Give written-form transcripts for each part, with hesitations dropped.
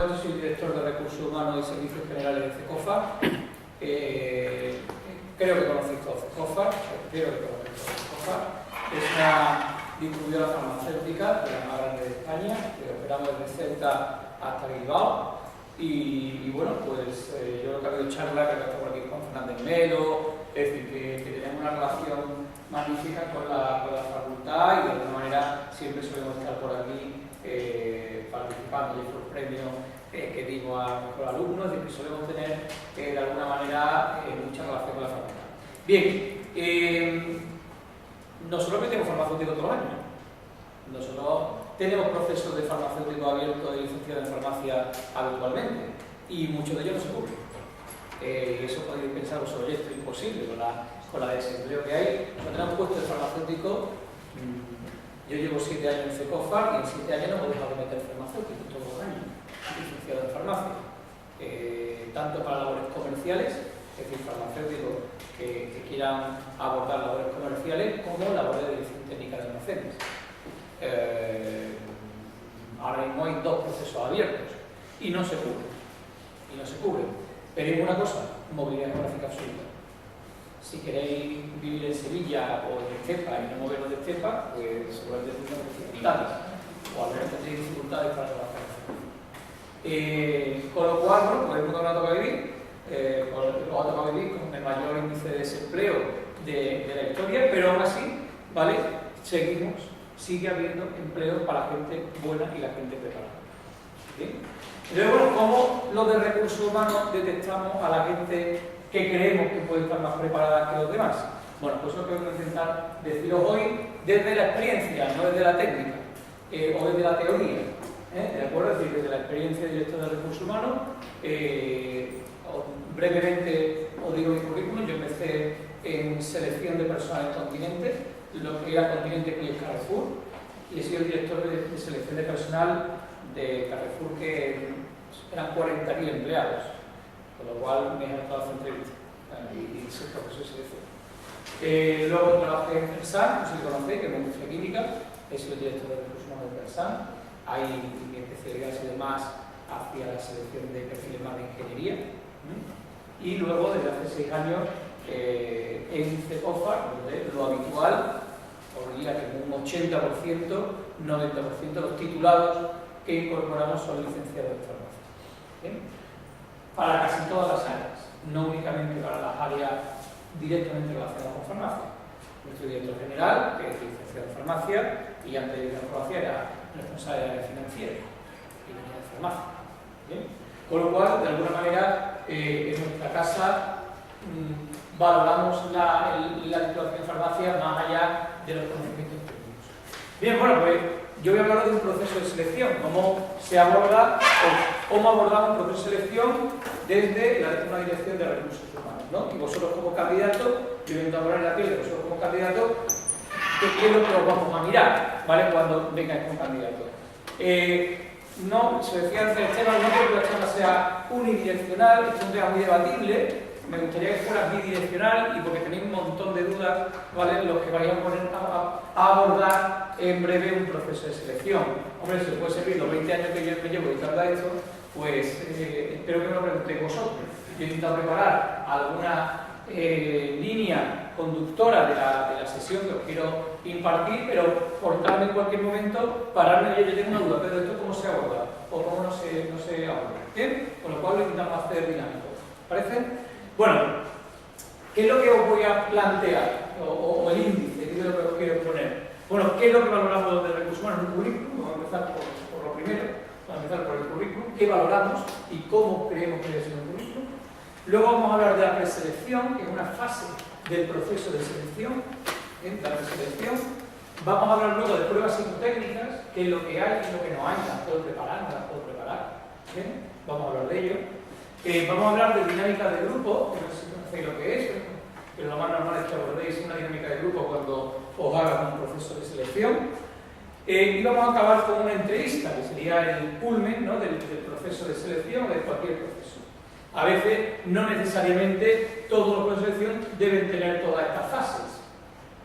Yo soy el director de Recursos Humanos y Servicios Generales de CECOFA. Creo que conocéis todos CECOFA, Es una distribuidora farmacéutica de la más grande de España, que operamos desde Ceuta hasta Bilbao. Y bueno, pues yo lo que ha habido charla, que estado por aquí con Fernández Melo, es decir, que tenemos una relación magnífica con la facultad y de alguna manera siempre solemos estar por aquí participando y los premios que digo a nuestros alumnos, y que solemos tener de alguna manera mucha relación con la facultad. Bien, nosotros metemos farmacéuticos todos los años. Nosotros tenemos procesos de farmacéutico abiertos de licenciado en farmacia habitualmente y muchos de ellos no se cubren. Y eso podéis pensar, oye, esto es imposible con la desempleo que hay. Cuando tenemos puestos de farmacéutico, yo llevo 7 años en CECOFA y en 7 años no hemos dejado de meter farmacéuticos todos los años, licenciado en farmacia. Tanto para labores comerciales, es decir, farmacéuticos que quieran abordar labores comerciales, como labores de dirección técnica de almacenes. Ahora mismo hay 2 procesos abiertos y no se cubren. Pero hay una cosa, movilidad geográfica absoluta. Si queréis vivir en Sevilla o en Estepa y no moveros de Estepa, pues seguramente tendréis dificultades, o al menos tendréis dificultades para trabajar. Con lo cual, bueno, pues el mundo nos ha tocado vivir, con el mayor índice de desempleo de la historia, pero aún así, ¿vale? Sigue habiendo empleo para la gente buena y la gente preparada. ¿Bien? Entonces, bueno, ¿cómo los de recursos humanos detectamos a la gente que creemos que puede estar más preparada que los demás? Bueno, pues eso es lo que voy a intentar deciros hoy desde la experiencia, no desde la técnica, o desde la teoría. ¿De acuerdo? Es decir, desde la experiencia de director de recursos humanos, brevemente os digo mi currículum. Yo empecé en selección de personal en Continente, lo que era Continente que es Carrefour, y he sido el director de selección de personal de Carrefour, que eran 40.000 empleados, con lo cual me he adaptado a hacer entrevistas y soy profesor de selección. Luego trabajé en Persan, no sé si conocéis, que es una industria química, he sido el director de recursos humanos de Persan. Ahí mi especialidad ha sido más hacia la selección de perfiles más de ingeniería. Y luego, desde hace 6 años, en CECOFA, donde lo habitual, os diría que un 80%, 90% de los titulados que incorporamos son licenciados en farmacia. ¿Bien? Para casi todas las áreas, no únicamente para las áreas directamente relacionadas con farmacia. Nuestro director general, que es licenciado en farmacia, y antes de ir a farmacia era responsable de área financiera y venía de farmacia. ¿Bien? Con lo cual, de alguna manera, en nuestra casa valoramos la titulación en farmacia más allá de los conocimientos técnicos. Bien, bueno, pues yo voy a hablar de un proceso de selección, cómo se aborda o cómo abordamos un proceso de selección desde una dirección de recursos humanos, ¿no? Y vosotros como candidatos, yo voy a poner la piel de vosotros como candidatos, ¿qué es lo que os vamos a mirar, ¿vale? Cuando vengáis como candidatos. No, se decía antes Esteban, no creo que la charla sea unidireccional, es un tema muy debatible. Me gustaría que fuera bidireccional, y porque tenéis un montón de dudas, ¿vale?, los que vais a abordar en breve un proceso de selección. Hombre, si os puede servir los 20 años que yo me llevo y tarda esto, pues espero que me lo preguntéis vosotros. Yo he intentado preparar alguna línea conductora de la sesión que os quiero impartir, pero cortarme en cualquier momento, pararme y yo tengo una duda, pero esto cómo se aborda o cómo no se aborda. ¿Bien? Con lo cual lo intentamos hacer dinámico. ¿Parece? Bueno, ¿qué es lo que os voy a plantear? O el índice, ¿qué es lo que os quiero poner? Bueno, ¿qué es lo que valoramos de recursos humanos en un currículum? Vamos a empezar por lo primero, vamos a empezar por el currículum, ¿qué valoramos y cómo creemos que debe ser un currículum? Luego vamos a hablar de la preselección, que es una fase del proceso de selección, la preselección. Vamos a hablar luego de pruebas psicotécnicas, qué es lo que hay y lo que no hay, las puedo preparar, no las puedo preparar. ¿Bien? Vamos a hablar de ello. Vamos a hablar de dinámica de grupo, que no sé si conocéis lo que es, pero lo más normal es que abordéis una dinámica de grupo cuando os hagan un proceso de selección. Y vamos a acabar con una entrevista, que sería el culmen, ¿no?, del proceso de selección o de cualquier proceso. A veces, no necesariamente todos los procesos de selección deben tener todas estas fases.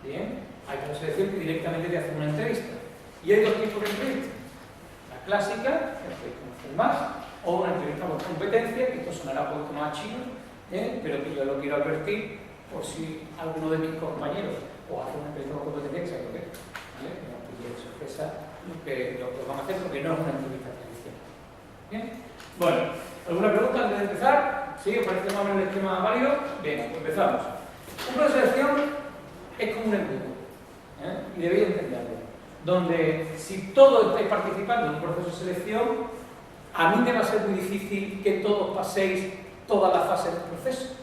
Bien, hay una selección que directamente te hace una entrevista. Y hay 2 tipos de entrevistas. La clásica, que podéis conocer más, o una entrevista por competencia, que esto sonará un poco más chino, pero que yo lo quiero advertir por si alguno de mis compañeros o hace una entrevista por competencia, que sabe lo que es, ¿vale? Que no pille de sorpresa lo que van a hacer, porque no es una entrevista tradicional. ¿Bien? Bueno, ¿alguna pregunta antes de empezar? ¿Sí? ¿Os parece más o menos el esquema válido? Bien, pues empezamos. Un proceso de selección es como un embudo, y debéis entenderlo, donde si todos estáis participando en un proceso de selección, a mí me va a ser muy difícil que todos paséis todas las fases del proceso.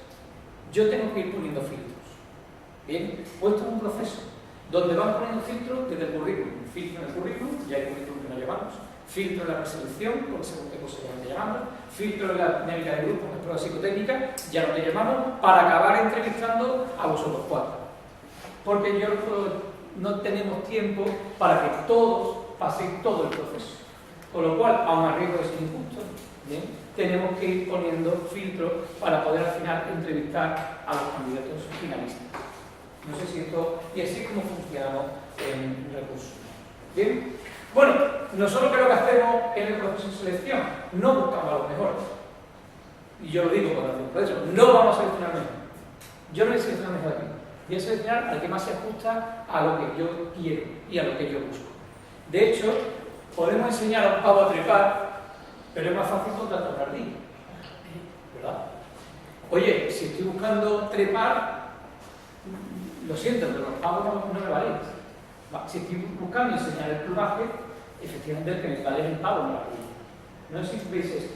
Yo tengo que ir poniendo filtros. Bien, puesto en un proceso donde van poniendo filtros desde el currículum. Filtro en el currículum, ya hay currículum que no llevamos. Filtro en la preselección, porque según qué cosa te llamamos. Filtro en la dinámica de grupo, en las pruebas psicotécnicas, ya lo te llamamos, para acabar entrevistando a vosotros cuatro. Porque no tenemos tiempo para que todos paséis todo el proceso. Con lo cual, aun a riesgo de ser injusto, ¿bien?, tenemos que ir poniendo filtros para poder al final entrevistar a los candidatos finalistas. No sé si esto... Y así es como funcionamos en recursos. ¿Bien? Bueno, nosotros creo que hacemos en el proceso de selección, no buscamos a los mejores. Y yo lo digo por eso, no vamos a seleccionar mejor. Yo no voy a seleccionar mejor aquí. Voy a seleccionar al que más se ajusta a lo que yo quiero y a lo que yo busco. De hecho, podemos enseñar a un pavo a trepar, pero es más fácil contratar una ardilla, ¿verdad? Oye, si estoy buscando trepar, lo siento, pero los pavos no me valen. Si estoy buscando enseñar el plumaje, efectivamente el que me vale es el pavo, no la ardilla. No sé si veis esto.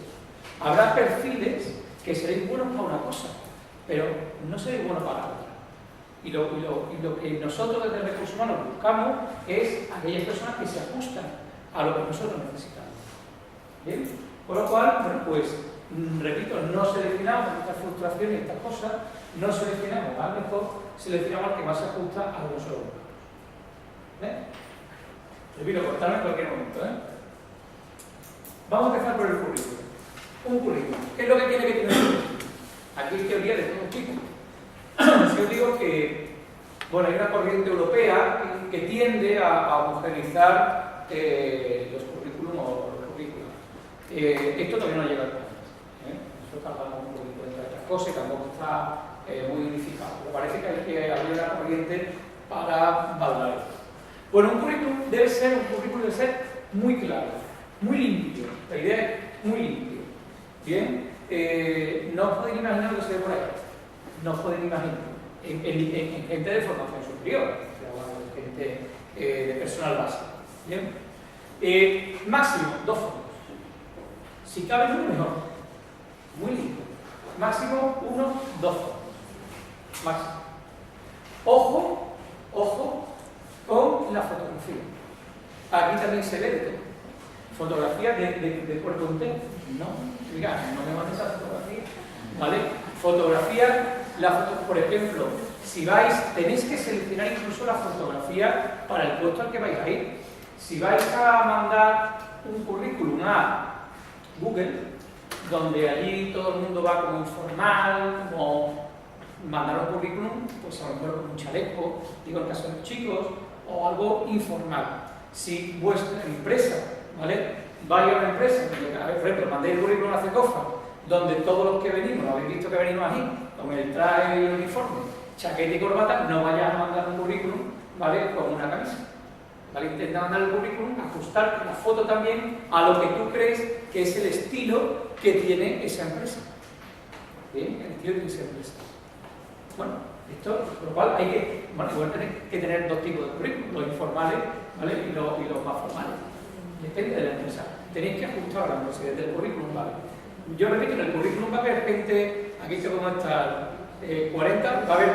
Habrá perfiles que seréis buenos para una cosa, pero no seréis buenos para la otra. Y lo que nosotros desde Recursos Humanos buscamos es aquellas personas que se ajustan a lo que nosotros necesitamos. ¿Bien? Por lo cual, bueno, pues, repito, no seleccionamos estas frustraciones y estas cosas, no seleccionamos al mejor, seleccionamos al que más se ajusta a lo que nosotros buscamos. ¿Ven? Repito, cortarme en cualquier momento, Vamos a empezar por el currículum. Un currículum. ¿Qué es lo que tiene que tener un currículum? Aquí hay teoría de todo tipo. Yo digo que, bueno, hay una corriente europea que tiende a homogeneizar los currículum o los currículos. Esto todavía no llega al país. Esto está hablando un poquito de otras cosas y tampoco está muy unificado. Pero parece que hay que abrir la corriente para valorar esto. Bueno, un currículum debe ser muy claro, muy limpio. La idea es muy limpio. Bien, no os podéis imaginar lo que se ve por ahí. No os podéis imaginar. En gente de formación superior, en gente de personal básico. Bien. Máximo, 2 fotos. Si cabe uno, mejor. Muy limpio. Máximo 1, 2 fotos. Máximo. Ojo con la fotografía. Aquí también se ve de todo. Fotografía de cuerpo entero. No, diga, no me mandes esa fotografía. ¿Vale? Fotografía, por ejemplo, si vais, tenéis que seleccionar incluso la fotografía para el puesto al que vais a ir. Si vais a mandar un currículum a Google, donde allí todo el mundo va como informal, como mandar un currículum, pues a lo mejor con un chaleco, digo en el caso de los chicos, o algo informal. Si vuestra empresa, ¿vale?, vais a una empresa, por ejemplo, mandéis el currículum a CECOFA, donde todos los que venimos, habéis visto que venimos aquí, con el traje y el uniforme, chaqueta y corbata, no vayas a mandar un currículum, ¿vale?, con una camisa. ¿Vale? Intenta mandar el currículum, ajustar la foto también a lo que tú crees que es el estilo que tiene esa empresa. ¿Bien? El estilo de esa empresa. Bueno, esto, por lo cual hay que tener 2 tipos de currículum, los informales, ¿vale?, y los más formales. Depende de la empresa. Tenéis que ajustar a la empresa desde el currículum, ¿vale? Yo repito, en el currículum va a haber gente, aquí te vamos a estar 40, va a haber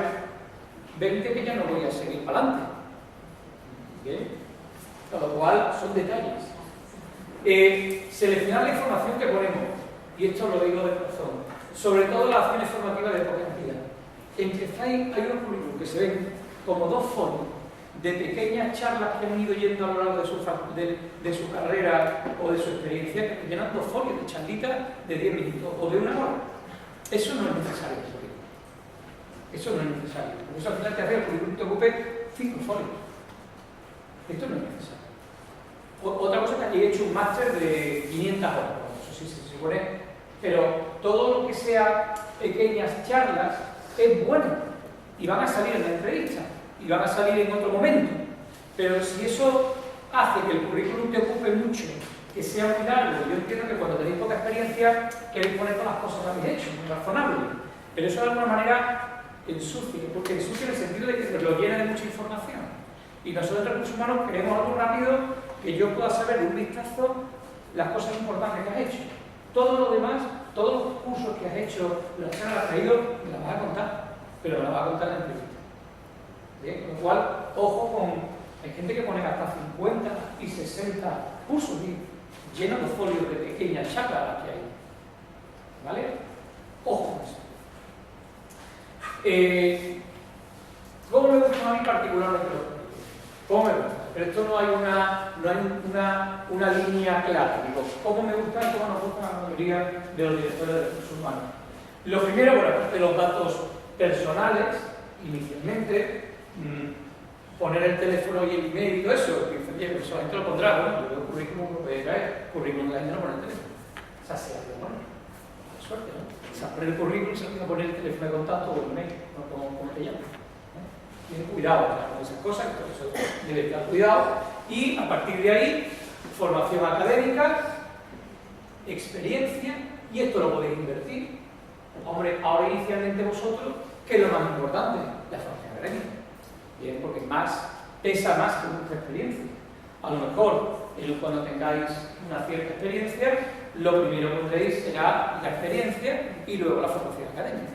20 que ya no voy a seguir para adelante. ¿Bien? Con lo cual son detalles. Seleccionar la información que ponemos, y esto lo digo de corazón, sobre todo las acciones formativas de poca cantidad. Empezáis, hay unos currículum que se ven como 2 folios de pequeñas charlas que han ido yendo a lo largo de su carrera o de su experiencia, que llenan 2 folios de charlitas de 10 minutos o de 1 hora. Eso no es necesario. Eso no es necesario. Por eso al final te hace el currículum te ocupe 5 folios. Esto no es necesario. Otra cosa es que aquí he hecho un máster de 500 horas. Eso sí se pone, pero todo lo que sea pequeñas charlas es bueno y van a salir en la entrevista y van a salir en otro momento, pero si eso hace que el currículum te ocupe mucho, que sea muy largo, yo entiendo que cuando tenéis poca experiencia queréis poner todas las cosas que habéis hecho, muy razonable, pero eso de alguna manera ensucia, porque ensucia en el sentido de que nos lo llena de mucha información y nosotros en recursos humanos queremos algo rápido que yo pueda saber de un vistazo las cosas importantes que has hecho. Todo lo demás, todos los cursos que has hecho, las que has traído, me las vas a contar, pero me las vas a contar en la entrevista. ¿Bien? Con lo cual, ojo con... Hay gente que pone hasta 50 y 60 cursos llenos de folios de pequeñas charlas que hay. ¿Vale? Ojo con eso. ¿Cómo me gusta a mí particularmente los currículos? ¿Cómo me gusta? Pero esto no hay una línea clara. Digo, ¿cómo me gusta y cómo nos gusta a la mayoría de los directores de recursos humanos? Lo primero, bueno, aparte de los datos personales, inicialmente, poner el teléfono y el email y todo eso, que solamente lo pondrá, bueno, yo veo currículum, lo puede caer, currículum la gente no pone el teléfono. O sea, se hace, bueno, suerte, ¿no? O sea, poner el currículum se olvida poner el teléfono de contacto o el email, ¿no? como te llaman. Tienen cuidado con esas cosas, por eso debe estar cuidado. Y a partir de ahí, formación académica, experiencia, y esto lo podéis invertir. Hombre, ahora inicialmente vosotros, ¿qué es lo más importante? La formación académica. Bien, porque pesa más que vuestra experiencia. A lo mejor, cuando tengáis una cierta experiencia, lo primero que pondréis será la experiencia y luego la formación académica.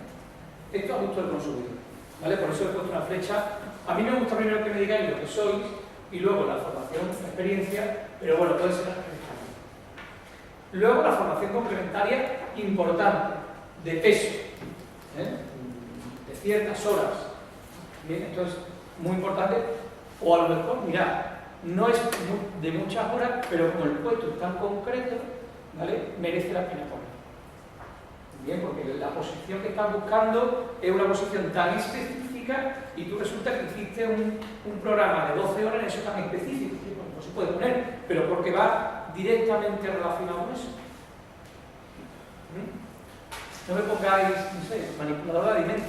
Esto a gusto del consumidor. ¿Vale? Por eso he puesto una flecha. A mí me gusta primero que me digáis lo que sois y luego la formación, la experiencia, pero bueno, puede ser la experiencia. Luego la formación complementaria importante, de peso, de ciertas horas. Bien, entonces, muy importante, o a lo mejor, mirad, no es de muchas horas, pero como el puesto es tan concreto, ¿vale? Merece la pena poner. Bien, porque la posición que estás buscando es una posición tan específica y tú resulta que hiciste un programa de 12 horas en eso tan específico. Bueno, no se puede poner, pero porque va directamente relacionado con eso. No me pongáis, no sé, manipuladora de alimentos.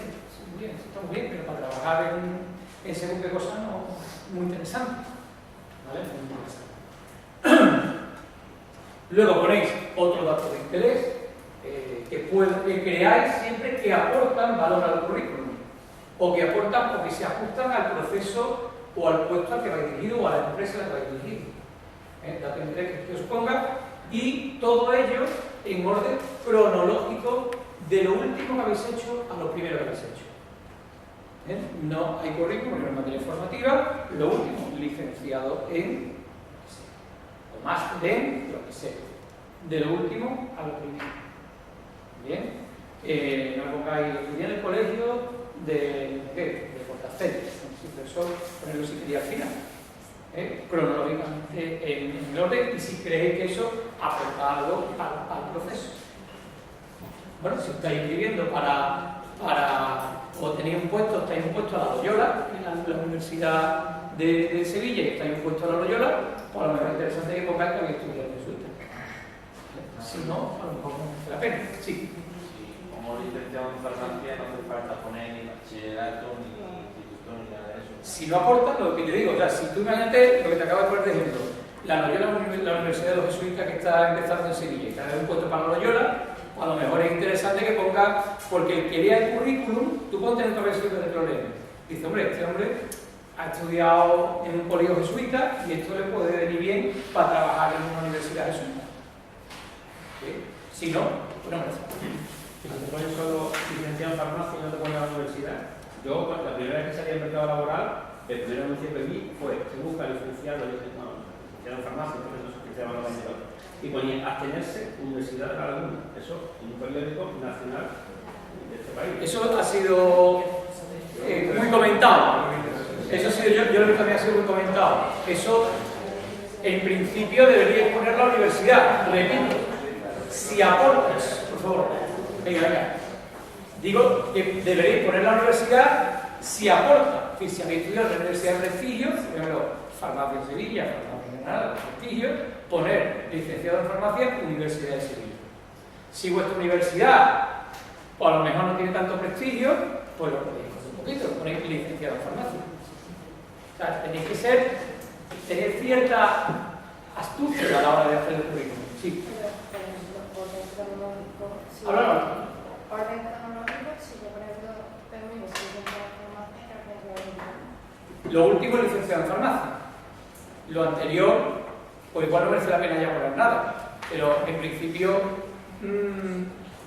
Muy bien, está muy bien, pero para trabajar en según qué cosa no, muy interesante. ¿Vale? Muy interesante. Luego ponéis otros datos de interés que creáis siempre que aportan valor al currículum, o que aportan o que se ajustan al proceso o al puesto al que vais dirigido o a la empresa a la que vais dirigido. Datos de interés que os ponga, y todo ello en orden cronológico de lo último que habéis hecho a lo primero que habéis hecho. No hay currículum en materia formativa, lo último, licenciado en o máster en lo que sea, de lo último a lo primero. Bien, no me pongáis, estudié en el colegio de Portaceres, eso ponerlo si quería al final, cronológicamente en el orden, y si creéis que eso aporta algo al proceso. Bueno, si estáis escribiendo o tenéis un puesto, estáis un puesto a la Loyola, en la Universidad de Sevilla, y estáis un puesto a la Loyola, pues a lo mejor es interesante que pongáis que habéis estudiado en Suiza. Si no, a lo mejor no merece la pena. Sí. Como licenciado en farmacia no hace falta poner ni bachillerato, ni instituto, ni nada de eso. Si no aportan, lo que te digo, o sea, si tú imagínate lo que te acabo de poner de ejemplo, la Loyola, la Universidad de los Jesuitas que está empezando en Sevilla, y te da un puesto para la Loyola, a lo mejor es interesante que ponga, porque el que lea el currículum, tú ponte en otra versión del problema. Dice, hombre, este hombre ha estudiado en un colegio jesuita y esto le puede venir bien para trabajar en una universidad jesuita. ¿Sí? Si no, pues no merece. Si te pones solo licenciado en farmacia y no te pones a la universidad, yo la primera vez que salí al mercado laboral, el primer anuncio que vi fue se busca licenciado en farmacia, porque no sé qué se llama la y ponía abstenerse Universidad de la Laguna, eso en un periódico nacional de este país. Eso ha sido muy comentado. Eso ha sido, yo lo que también ha sido muy comentado. Eso, en principio, debería poner la universidad. Repito, si aportas, por favor, venga. Digo que deberéis poner la universidad si aporta. Y si habéis estudiado en la Universidad de Prestigio, por ejemplo, farmacia en Sevilla, farmacia en Granada, Prestigio, poner licenciado en farmacia, Universidad de Sevilla. Si vuestra universidad, o a lo mejor no tiene tanto prestigio, pues lo podéis coger un poquito, lo ponéis licenciado en farmacia. O sea, tenéis que tener cierta astucia a la hora de hacer el currículum. Sí. Orden cronológico, si Habla. orden cronológico, si yo por ejemplo termino licenciado en farmacia, creo que es lo mismo. Lo último es licenciado en farmacia. Lo anterior, pues igual no merece la pena ya poner nada. Pero en principio,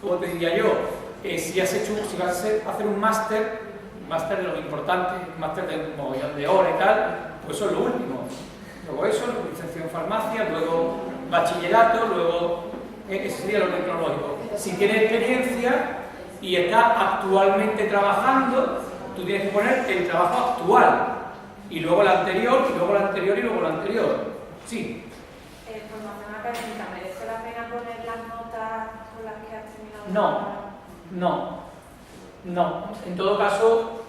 como te diría yo, si vas a hacer un máster de lo importante, un máster de un mogollón de horas y tal, pues eso es lo último. Luego eso, licenciado en farmacia, luego bachillerato, luego ese sería lo cronológico. Si tienes experiencia y estás actualmente trabajando, tú tienes que poner el trabajo actual. Y luego la anterior, y luego la anterior, y luego la anterior. Sí. Formación académica, ¿merece la pena poner las notas con las que has terminado? No. En todo caso,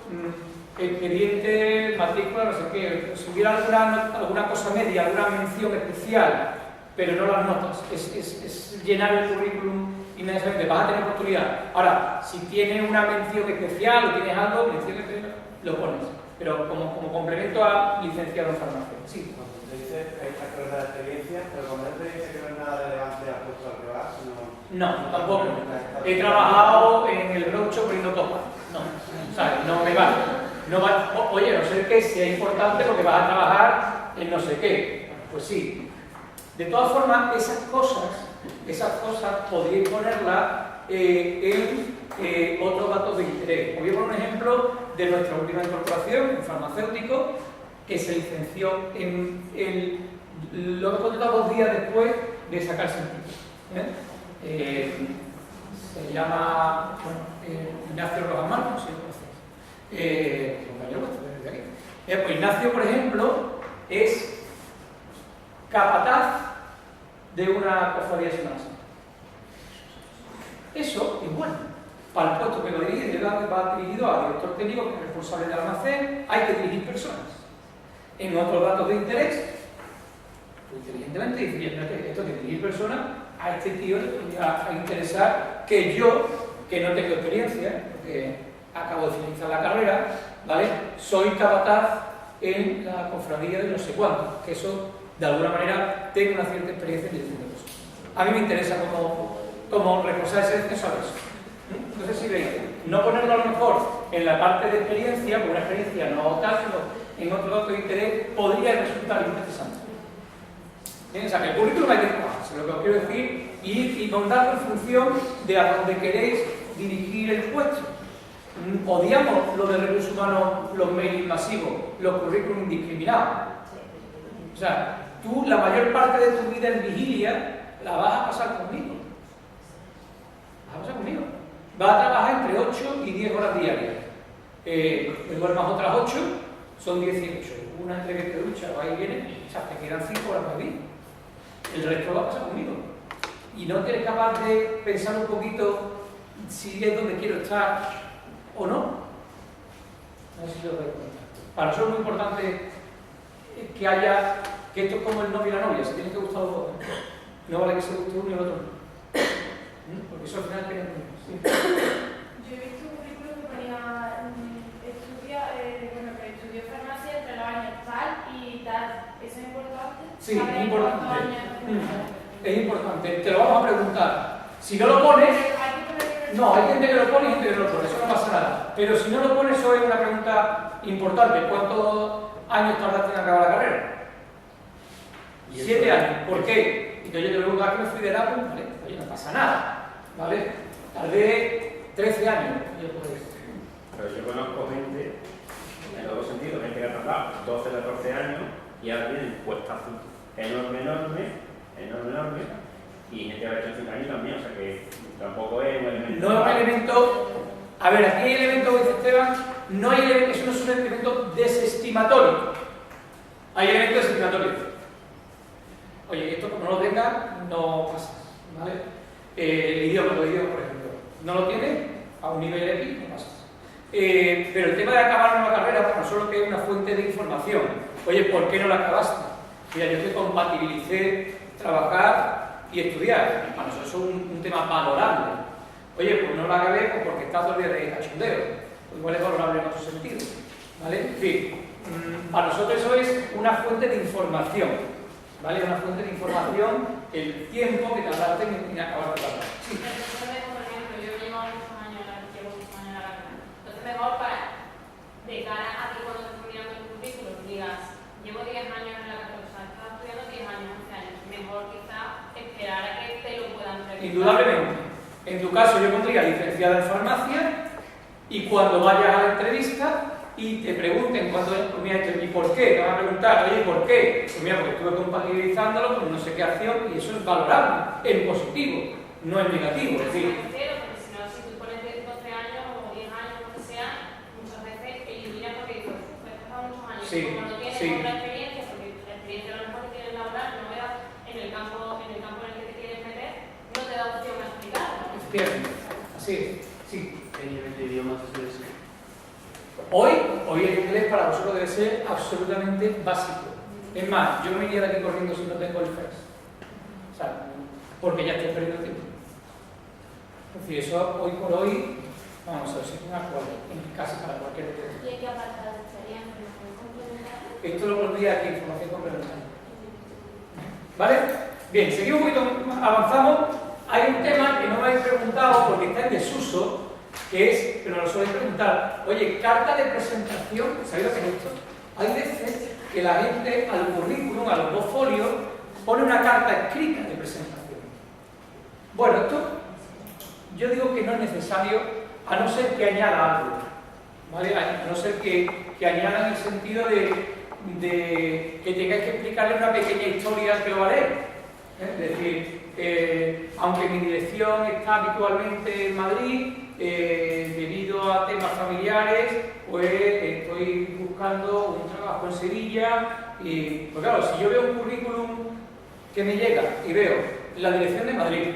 expediente, matrícula, no sé qué. Si hubiera alguna cosa media, alguna mención especial, pero no las notas. Es llenar el currículum inmediatamente. Vas a tener oportunidad. Ahora, si tienes una mención especial o tienes algo, mención especial, lo pones. Pero como complemento a licenciado en farmacia. Sí. Cuando te dice esta carrera de experiencia, pero cuando él te dice que no es nada relevante al puesto al que vas, No, tampoco. He trabajado en el brocho poniendo copas. No, ¿sabes? No me vale. No va, oye, no sé qué, si es importante porque vas a trabajar en no sé qué. Pues sí. De todas formas, esas cosas podríais ponerlas en otros datos de interés. Os voy a poner un ejemplo de nuestra última incorporación, un farmacéutico, que se licenció lo he contado 2 días después de sacarse el título. Se llama Ignacio Rojas Marcos, si lo conocéis. Compañero vuestro, desde aquí. Pues Ignacio, por ejemplo, es capataz de una cofradía de Semana Santa. Eso es bueno. Para el puesto que lo dirige, va dirigido al director técnico, que es responsable del almacén, hay que dirigir personas. En otros datos de interés, tú inteligentemente dices, esto de dirigir personas, a este tío le podría interesar que yo, que no tengo experiencia, porque acabo de finalizar la carrera, ¿vale? Soy capataz en la cofradía de no sé cuánto, que eso, de alguna manera, tengo una cierta experiencia en dirección de personas. A mí me interesa como reforzar ese eso. No sé si veis, no ponerlo a lo mejor en la parte de experiencia, porque una experiencia no tal, sino en otro dato de interés, podría resultar interesante. O sea, que el currículum hay que trabajarse, lo que os quiero decir, y montarlo en función de a dónde queréis dirigir el puesto. Odiamos lo de recursos humanos, los mails masivos, los currículums indiscriminados. O sea, tú la mayor parte de tu vida en vigilia la vas a pasar conmigo. Vas a trabajar entre 8 y 10 horas diarias. Me duermas otras 8, son 18. Una entre que te duchas, va y viene, o sea, te quedan 5 horas para vivir. El resto lo va a pasar conmigo. Y no eres capaz de pensar un poquito si es donde quiero estar o no. No sé si lo doy cuenta. Para nosotros es muy importante que esto es como el novio y la novia, se tienen que gustar los dos. No vale que se guste uno y el otro no. Porque eso al final tiene sí. Yo he visto un currículum que ponía que estudió farmacia entre los años tal y tal. ¿Eso es importante? Sí, es importante. Es importante. Te lo vamos a preguntar. Si no lo pones... No, hay gente que lo pone y gente que no lo pone. Eso no pasa nada. Pero si no lo pones, eso es una pregunta importante. ¿Cuántos años tardaste en acabar la carrera? 7 años. ¿Por qué? Y yo te pregunto, que me fui de la ¿vale? Oye, no pasa nada. ¿Vale? Tardé 13 años. Pero yo conozco gente, en los dos sentidos, gente que ha tardado 12, 14 años y ahora tienen puestazos enorme, y gente que ha hecho 5 años también, o sea que tampoco es un elemento. No es un elemento. A ver, aquí hay elemento, dice Esteban, no hay elemento, eso no es un elemento desestimatorio. Hay elementos desestimatorios. Oye, esto como no lo tengas, no pasa, ¿vale? El idioma, por ejemplo, no lo tienes a un nivel X, no pasa. Pero el tema de acabar una carrera, pues no solo que es una fuente de información. Oye, ¿por qué no la acabaste? Mira, yo te compatibilicé trabajar y estudiar. Para nosotros eso es un tema valorable. Oye, pues no lo acabé pues porque está todo el día de cachondeo. Pues igual es valorable en otro sentido. ¿Vale? En fin, para nosotros eso es una fuente de información. ¿Vale? Una fuente de información, el tiempo que tardaste en acabar de hablar. Sí. Entonces, por ejemplo, yo llevo muchos años en la carrera. Entonces, mejor de cara a ti cuando estás mirando tu currículum, digas, llevo 10 años en la carrera, o sea, estás estudiando 10 años, 11 años. Mejor quizá esperar a que te lo puedan preguntar. Indudablemente. En tu caso yo pondría licenciada en farmacia y cuando vayas a la entrevista y te pregunten cuando mira, ¿y por qué? Te van a preguntar, oye, ¿por qué? Pues mira, porque estuve compatibilizándolo con no sé qué acción y eso es valorable, en positivo, no en negativo. Es decir, Porque si no, si tú pones 12 años o 10 años, lo que sea, muchas veces eliminas porque dices, he pasado muchos años. Sí, Como no tienes sí. otra experiencia, porque la experiencia a lo mejor que tienes laboral no veas en el campo en el que te quieres meter, no te da opción a explicarlo. efectivamente, así es, sí. ¿Qué nivel de idiomas es ese? Hoy el inglés para vosotros debe ser absolutamente básico. Es más, yo me iría de aquí corriendo si no tengo el FES. O sea, porque ya estoy perdiendo tiempo. Es decir, eso hoy por hoy, vamos a ver si es una cual, casi para cualquier tema. ¿Y en qué apartado estaría en información complementaria? Esto lo pondría aquí, información complementaria. ¿Vale? Bien, seguimos un poquito, avanzamos. Hay un tema que no me habéis preguntado porque está en desuso, que es, pero lo suelen preguntar, oye, carta de presentación, ¿sabéis lo que es esto? Hay veces que la gente al currículum, a los 2 folios, pone una carta escrita de presentación. Bueno, esto yo digo que no es necesario, a no ser que añada algo, ¿vale? A no ser que añada en el sentido de que tengáis que explicarle una pequeña historia que lo va a leer. Es decir, aunque mi dirección está habitualmente en Madrid, debido a temas familiares, pues estoy buscando un trabajo en Sevilla y, pues claro, si yo veo un currículum que me llega y veo la dirección de Madrid,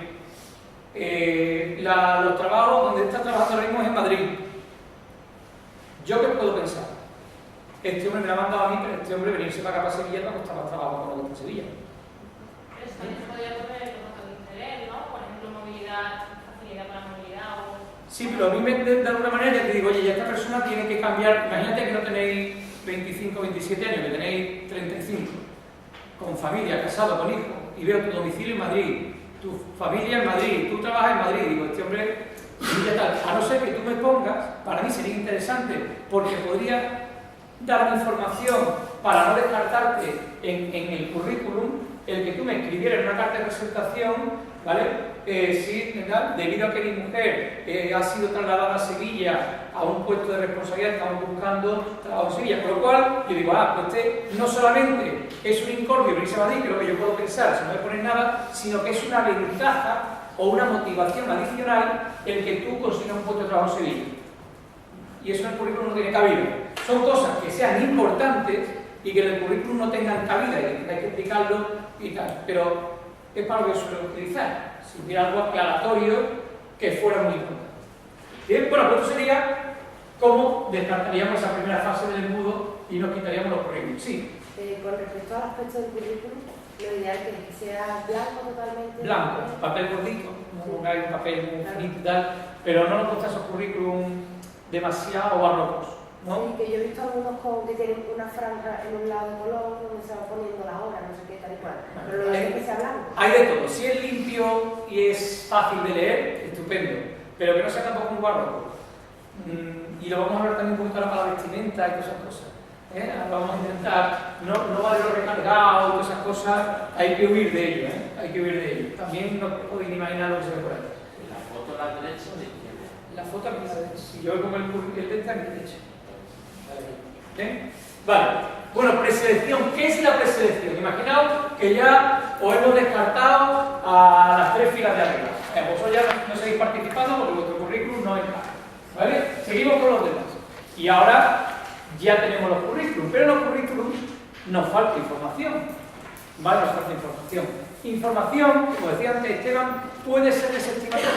los trabajos donde está trabajando ahora mismo es en Madrid, ¿yo qué puedo pensar? Este hombre me lo ha mandado a mí, pero este hombre venirse para acá para Sevilla no costaba trabajo con lo que está en Sevilla. Pero eso también se podría poner en los datos de interés, ¿no? Por ejemplo, movilidad, facilidad para la movilidad o... Sí, pero a mí de alguna manera ya te digo, oye, ya esta persona tiene que cambiar. Imagínate que no tenéis 25, 27 años, que tenéis 35, con familia, casado, con hijos, y veo tu domicilio en Madrid, tu familia en Madrid, tú trabajas en Madrid, digo, este hombre, ya tal. A no ser que tú me pongas, para mí sería interesante, porque podría dar información para no descartarte en el currículum, el que tú me escribieras una carta de presentación, ¿vale? Sí, ¿verdad? Debido a que mi mujer ha sido trasladada a Sevilla a un puesto de responsabilidad, estamos buscando trabajo en Sevilla, con lo cual yo digo, pues este no solamente es un incordio venirse a Madrid, que es lo que yo puedo pensar, si no me pones nada, sino que es una ventaja o una motivación adicional el que tú consigas un puesto de trabajo en Sevilla. Y eso en el currículum no tiene cabida. Son cosas que sean importantes y que en el currículum no tengan cabida y que tengáis que explicarlo y tal, pero es para lo que suelo utilizar, si hubiera algo aclaratorio que fuera muy importante. Bien, bueno, pues esto sería cómo descartaríamos esa primera fase del embudo y nos quitaríamos los currículums. Sí. Con respecto al aspecto del currículum, lo ideal es que sea blanco totalmente. Blanco, papel gordito, no pongáis un papel muy finito y tal, pero no nos gusta esos currículums demasiado barrocos, ¿no? Sí, que yo he visto algunos que tienen una franja en un lado de color donde se va poniendo la hora, no sé qué, tal y cual. Pero lo ideal es que sea blanco. Hay de todo. Si es limpio y es fácil de leer, estupendo, pero que no sea tampoco muy barroco. Y lo vamos a hablar también un poquito ahora para la vestimenta y todas esas cosas. Ahora vamos a intentar, no vale lo recargado y todas esas cosas, hay que huir de ello, hay que huir de ello. También no podéis imaginar lo que se ve por ahí. ¿La foto a la derecha o a la izquierda? La foto aquí a la derecha. Si yo pongo el de esta, a mi derecha. ¿Bien? Vale. Bueno, preselección. ¿Qué es la preselección? Imaginaos que ya os hemos descartado a las 3 filas de arriba. Vosotros ya no seguís participando porque vuestro currículum no está. ¿Vale? Seguimos con los demás. Y ahora ya tenemos los currículums, pero en los currículums nos falta información. ¿Vale? Nos falta información. Información, como decía antes Esteban, puede ser desestimatoria.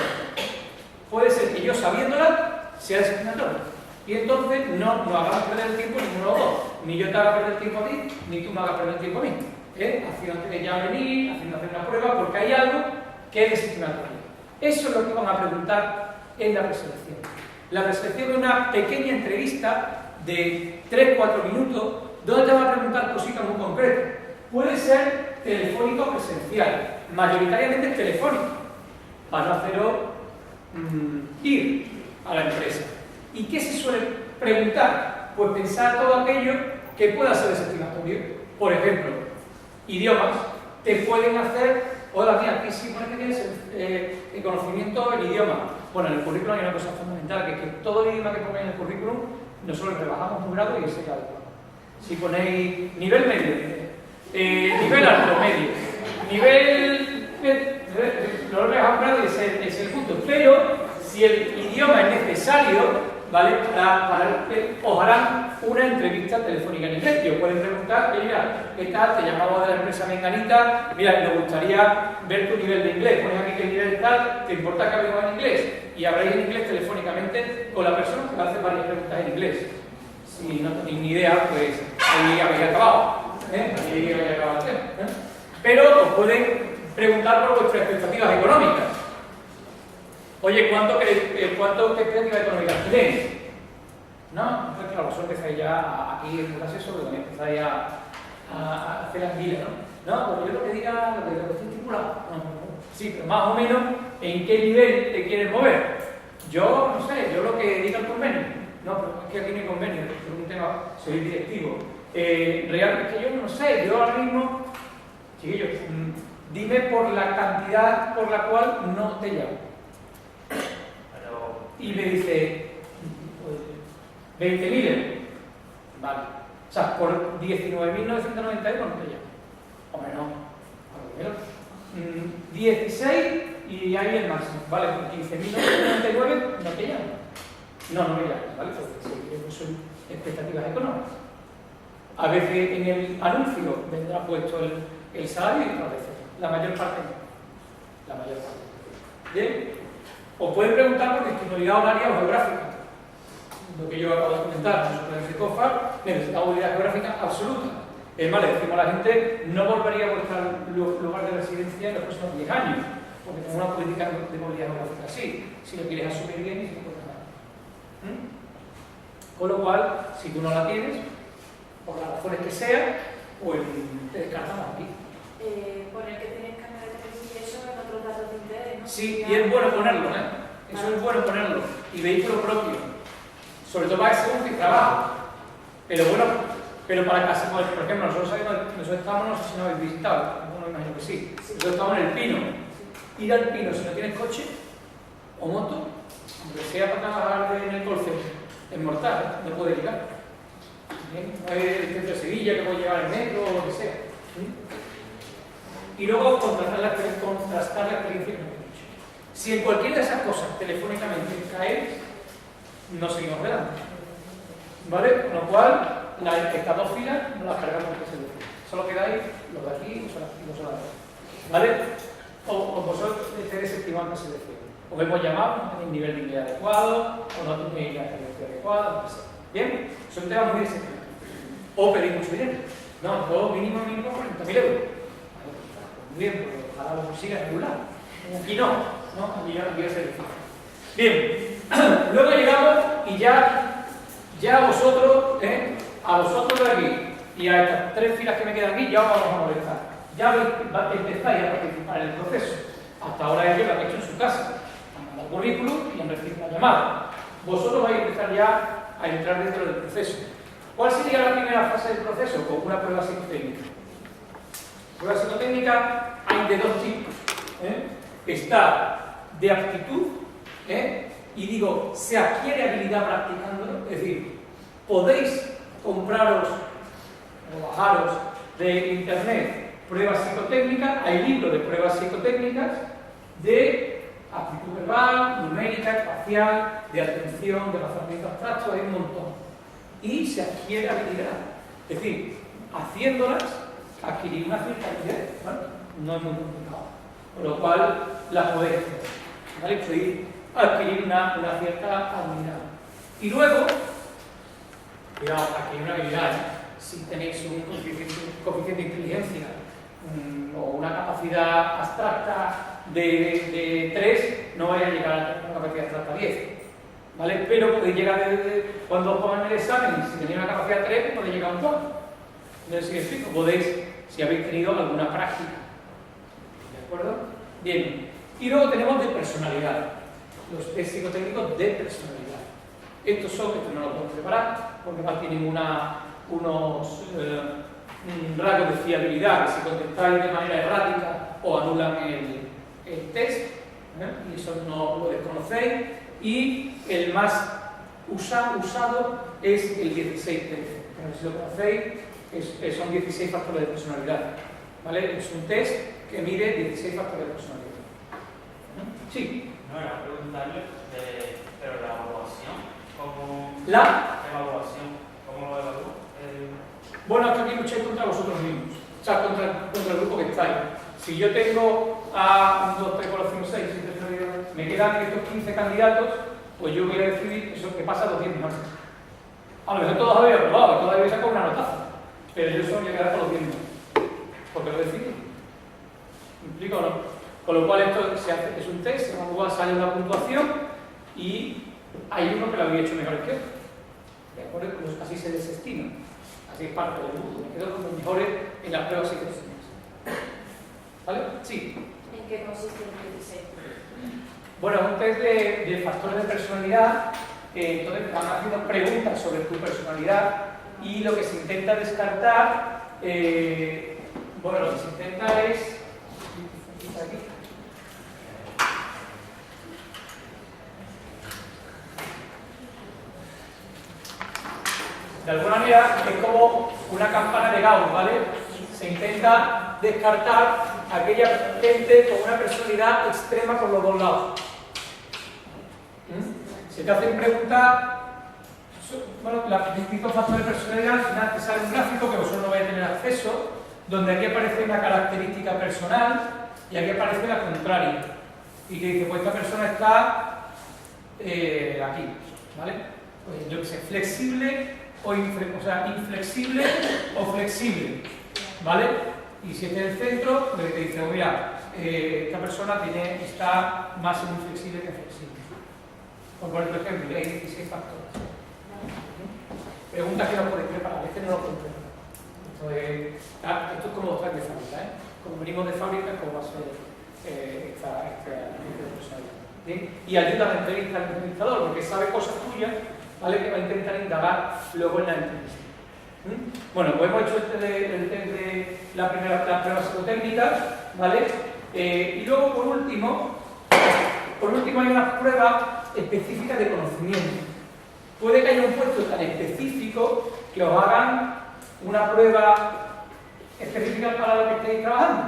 Puede ser que yo sabiéndola sea desestimatoria. Y entonces no nos hagamos perder el tiempo ninguno de los dos. Ni yo te haga perder el tiempo a ti, ni tú me hagas perder el tiempo a mí. haciéndote ya venir, haciéndote una prueba, porque hay algo que es desestimatorio. Eso es lo que van a preguntar en la preselección. La preselección es una pequeña entrevista de 3-4 minutos donde te van a preguntar cositas muy concretas. Puede ser telefónico o presencial, mayoritariamente telefónico, para no haceros ir a la empresa. ¿Y qué se suele preguntar? Pues pensar todo aquello que pueda ser desestimatorio. Por ejemplo, idiomas. Te pueden hacer, hola, mira, aquí sí pone que tienes el conocimiento del idioma. Bueno, en el currículum hay una cosa fundamental, que es que todo el idioma que pongáis en el currículum, nosotros rebajamos un grado y ese grado. Si ponéis nivel medio, nivel alto, medio, nivel... lo rebajamos un grado y ese es el punto. Pero, si el idioma es necesario, ¿vale? Os harán una entrevista telefónica en inglés. Os pueden preguntar, mira, ¿qué tal? Te llamamos de la empresa menganita, mira, nos gustaría ver tu nivel de inglés. Pones aquí que el nivel tal, ¿te importa que hablemos en inglés? Y habláis en inglés telefónicamente con la persona que va a hacer varias preguntas en inglés. Si no tenéis ni idea, pues ahí habéis acabado. Ahí habéis acabado el tema. Pero os pueden preguntar por vuestras expectativas económicas. Oye, ¿cuánto expectativas económicas tenéis? ¿No? Entonces, claro, vosotros empezáis ya aquí en clase sobre donde empezáis a hacer las miles, ¿no? No, pues yo lo que diga, lo que estoy estipulado. Sí, pero más o menos, ¿en qué nivel te quieres mover? Yo, no sé, yo lo que diga el convenio. No, pero es que aquí no hay convenio, es un tema, soy directivo. Realmente yo no sé, yo ahora mismo, chiquillos, dime por la cantidad por la cual no te llamo. Y me dice, 20.000 euros. Vale. O sea, por 19.991 no te llamo. Hombre, no. 16 y ahí el máximo. Vale, por 15.999 no te llamo. No me llamas, ¿vale? Porque son expectativas económicas. A veces en el anuncio vendrá puesto el salario y otras veces. La mayor parte no. La mayor parte. ¿Bien? Os pueden preguntar por disponibilidad horaria o geográfica. Lo que yo acabo de comentar, nosotros en CECOFA necesitamos movilidad geográfica absoluta. Es más, le decimos a la gente, no volvería a vuestro lugar de residencia en los próximos 10 años, porque tenemos una política de movilidad geográfica así. Si lo quieres asumir bien y si no puedes nada. Con lo cual, si tú no la tienes, por las razones que sea, pues te descartamos aquí. Poner que tienes carnet de servicio y eso en otros datos de interés, ¿no? Sí, y es bueno ponerlo, Eso es bueno ponerlo. Y vehículo propio. Sobre todo para según que trabajo. Pero bueno, para casa, por ejemplo, nosotros estamos, no sé si nos habéis visitado, me imagino que sí. Nosotros estamos en el Pino. Ir al Pino, si no tienes coche o moto, aunque sea para trabajar en el call center, es mortal, no puedes llegar. No hay el centro de Sevilla que puede llevar el metro o lo que sea. Y luego contrastar la experiencia que hemos dicho. Si en cualquiera de esas cosas telefónicamente caéis, no seguimos adelante. ¿Vale? Con lo cual, estas dos filas no las cargamos en preselección. Solo quedáis los de aquí y los de aquí. ¿Vale? O vosotros estéis desestimando en preselección. Os hemos llamado, no tenéis nivel de inglés adecuado, o no tenéis la experiencia adecuada, no sé. ¿Bien? Son temas muy desestimados. O pedís mucho dinero. No, todo mínimo 40.000 euros. Muy bien, porque ojalá lo consiga en algún lado. Aquí no, aquí va a ser difícil. Bien, luego llegamos y ya vosotros, a vosotros de aquí y a estas 3 filas que me quedan aquí, ya os vamos a molestar. Ya empezáis a participar en el proceso. Hasta ahora ellos lo han hecho en su casa. Han mandado currículum y han recibido la llamada. Vosotros vais a empezar ya a entrar dentro del proceso. ¿Cuál sería la primera fase del proceso? Con una prueba psicotécnica. Prueba psicotécnica hay de 2 tipos. Está de aptitud, y digo, se adquiere habilidad practicándolo, es decir, podéis compraros o bajaros de internet pruebas psicotécnicas, hay libros de pruebas psicotécnicas de aptitud verbal, numérica, espacial, de atención, de razonamiento abstracto, hay un montón. Y se adquiere habilidad, es decir, haciéndolas adquirir una cierta habilidad, ¿vale? No es muy complicado, con lo cual la podéis hacer, ¿vale? Podéis adquirir una cierta habilidad. Y luego, cuidado, adquirir una habilidad, si tenéis un coeficiente de inteligencia o una capacidad abstracta de 3, no vaya a llegar a una capacidad abstracta 10. ¿Vale? Pero podéis llegar cuando os pongan el examen, si tenéis una capacidad 3, podéis llegar a un 4. No sé si me explico. Podéis, si habéis tenido alguna práctica. ¿De acuerdo? Bien. Y luego tenemos de personalidad. Los test psicotécnicos de personalidad. Estos no los podemos preparar, porque más tienen unos rasgos de fiabilidad que si contestáis de manera errática os anulan el test, y eso no lo desconocéis. Y el más usado es el 16 test. Si lo conocéis, son 16 factores de personalidad. ¿Vale? Es un test que mide 16 factores de personalidad. Sí. No, era preguntarle, pero la evaluación, ¿cómo? La evaluación, ¿cómo lo evalúo? Bueno, hasta aquí lucháis contra vosotros mismos, o sea, contra el grupo que estáis. Si yo tengo a 1, 2, 3, 4, 5, 6, 7, 8, 9, me quedan estos 15 candidatos, pues yo voy a decidir eso que pasa a los 10 más. A lo mejor todos habéis aprobado, todos habéis sacado una notaza, pero yo solo voy a quedar con los 10 más, porque lo decidí. ¿Me explico o no? Con lo cual esto es un test, se evalúa, sale una puntuación y hay uno que lo había hecho mejor que otro. ¿De acuerdo? Pues así se desestima. Así es parte del mundo. Me quedo con los mejores en las pruebas psicotécnicas. ¿Vale? Sí. ¿En qué consiste el 16? Bueno, es un test de factores de personalidad. Entonces van haciendo preguntas sobre tu personalidad y lo que se intenta descartar, bueno, lo que se intenta es aquí. De alguna manera es como una campana de Gauss, ¿vale? Se intenta descartar a aquella gente con una personalidad extrema por los dos lados. Se te hacen preguntas, bueno, los distintos factores de personalidad, al final te sale un gráfico que vosotros no vais a tener acceso, donde aquí aparece una característica personal y aquí aparece la contraria. Y que dice, pues esta persona está aquí, ¿vale? Pues yo que sé, flexible o inflexible o flexible, ¿vale? Y si este es el centro, pues te dice, oh, mira, esta persona está más inflexible que flexible. Por poner otro ejemplo, hay 16 factores. Preguntas que no podéis preparar, no lo puedo preparar. Esto es como los trajes de fábrica, ¿eh? Como venimos de fábrica, como va a ser esta personalidad. ¿Bien? Y ayuda al entrevistador, porque sabe cosas tuyas, ¿vale? Que va a intentar indagar luego en la entrevista. Bueno, pues hemos hecho el test de las pruebas psicotécnicas, ¿vale? Y luego, por último, hay unas pruebas específicas de conocimiento. Puede que haya un puesto tan específico que os hagan una prueba específica para lo que estéis trabajando.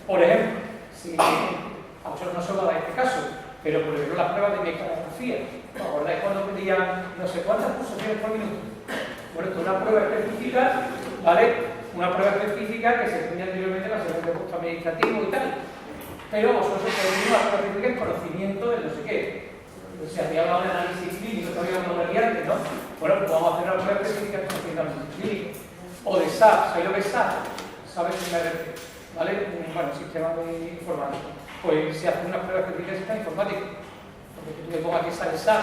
Por ejemplo, si a vosotros no solo da este caso, pero por ejemplo las pruebas de mecanografía. ¿Os acordáis cuando pedían no sé cuántas pulsaciones por minuto? Bueno, esto es una prueba específica, ¿vale? Una prueba específica que se tenía anteriormente en la sección de puesto administrativo y tal. Pero vosotros tenéis una prueba específica en conocimiento de no sé qué. Se había hablado de análisis clínico, todavía no lo veía antes, ¿no? Bueno, pues vamos a hacer una prueba específica en conocimiento de análisis clínico. O de SAP, ¿sabéis lo que es SAP? ¿Sabes qué es RP? ¿Vale? Bueno, sistema de informático. Pues se hace una prueba específica de sistema informático. Porque tú le pongas que sale SAP,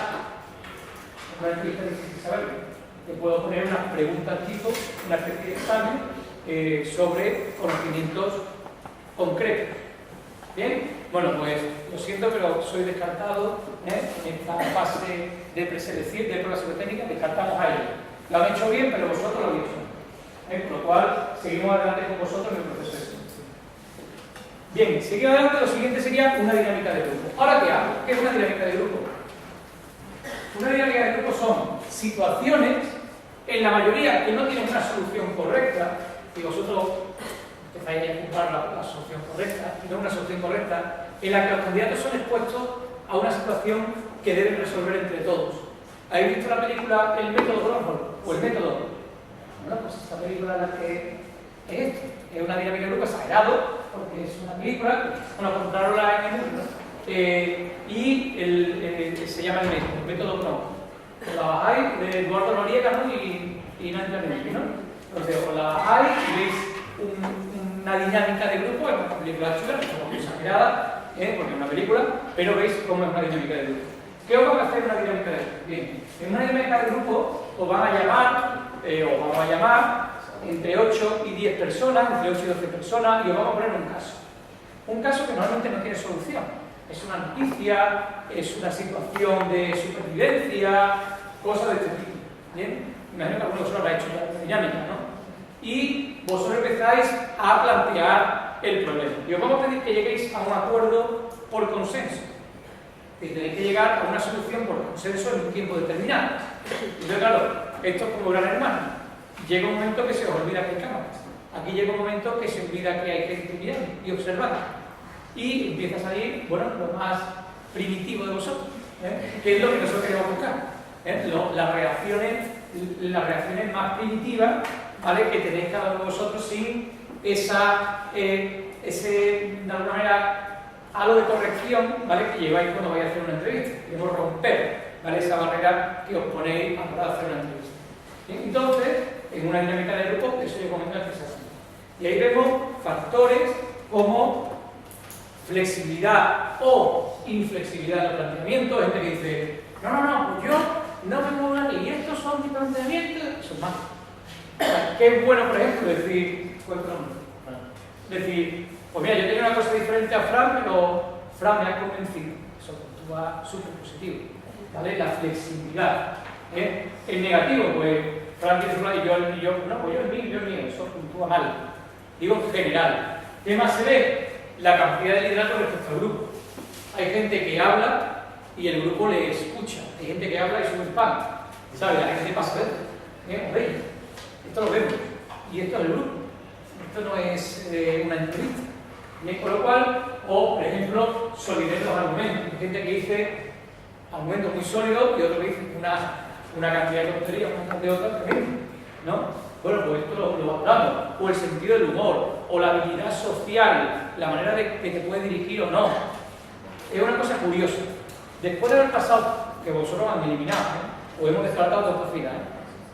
una entrevista difícil saberlo. Te puedo poner unas preguntas tipo, una especie de examen sobre conocimientos concretos. ¿Bien? Bueno, pues lo siento, pero soy descartado en esta fase de preselección, de pruebas psicotécnicas, descartamos a ellos. Lo han hecho bien, pero vosotros lo habéis hecho. Por lo cual, seguimos adelante con vosotros en el proceso de selección. Bien, seguimos adelante, lo siguiente sería una dinámica de grupo. ¿Ahora qué hago? ¿Qué es una dinámica de grupo? Una dinámica de grupo son situaciones, en la mayoría que no tienen una solución correcta, y vosotros empezáis a encontrar la solución correcta, y no una solución correcta, en la que los candidatos son expuestos a una situación que deben resolver entre todos. ¿Habéis visto la película El método Gronholm? ¿O El método? Bueno, pues esta película es la que es esto. Es una dinámica de grupo exagerado, porque es una película, bueno, comprarla en el mundo, y se llama El método Gronholm. Os la bajáis, de Eduardo Noriega, ¿no? y Nadia Nelly, ¿no? Entonces, os la bajáis y veis una dinámica de grupo, es una película chula, es un poco exagerada, porque es una película, pero veis cómo es una dinámica de grupo. ¿Qué os van a hacer en una dinámica de grupo? Bien, en una dinámica de grupo os van a llamar entre 8 y 10 personas, entre 8 y 12 personas, y os vamos a poner un caso. Un caso que normalmente no tiene solución. Es una noticia, es una situación de supervivencia, cosas de este tipo. ¿Bien? Imagino que algunos de vosotros habrá hecho ya esta dinámica, ¿no? Y vosotros empezáis a plantear el problema. Y os vamos a pedir que lleguéis a un acuerdo por consenso. Y tenéis que llegar a una solución por consenso en un tiempo determinado. Entonces, claro, esto es como Gran Hermano. Llega un momento que se os olvida que hay cámaras. Aquí llega un momento que se olvida que hay gente mirando y observando. Y empieza a salir, bueno, lo más primitivo de vosotros, que es lo que nosotros queremos buscar. Las reacciones más primitivas, ¿vale?, que tenéis cada uno de vosotros sin ese, de alguna manera, halo de corrección, ¿vale?, que lleváis cuando vais a hacer una entrevista. Queremos romper, ¿vale?, esa barrera que os ponéis a la hora de hacer una entrevista. ¿Bien? Entonces, en una dinámica de grupo, eso yo comento que se hace. Y ahí vemos factores como flexibilidad o inflexibilidad del planteamiento. Gente que dice, no, pues yo no me muevo aquí, y estos son mis planteamientos, eso es malo. ¿Qué es bueno, por ejemplo, decir, pues mira, yo tengo una cosa diferente a Fran, pero Fran me ha convencido? Eso actúa súper positivo, ¿vale? La flexibilidad. El negativo, pues Fran dice una y yo el mío, eso puntúa mal. Digo en general. ¿Qué más se ve? La capacidad de liderazgo respecto al grupo. Hay gente que habla y el grupo le escucha. Hay gente que habla y sube el pan. ¿Sabes? La gente pasa a ver. Oye, esto lo vemos. Y esto es el grupo. Esto no es una entrevista. Con lo cual, o por ejemplo, solidez de los argumentos. Hay gente que dice argumentos muy sólidos y otro que dice una cantidad de tonterías, una cantidad de otras tremendas, ¿no? Bueno, pues esto lo hablamos. O el sentido del humor, o la habilidad social, la manera de que te puedes dirigir o no. Es una cosa curiosa. Después de haber pasado, que vosotros han eliminado, o hemos descartado todas estas filas,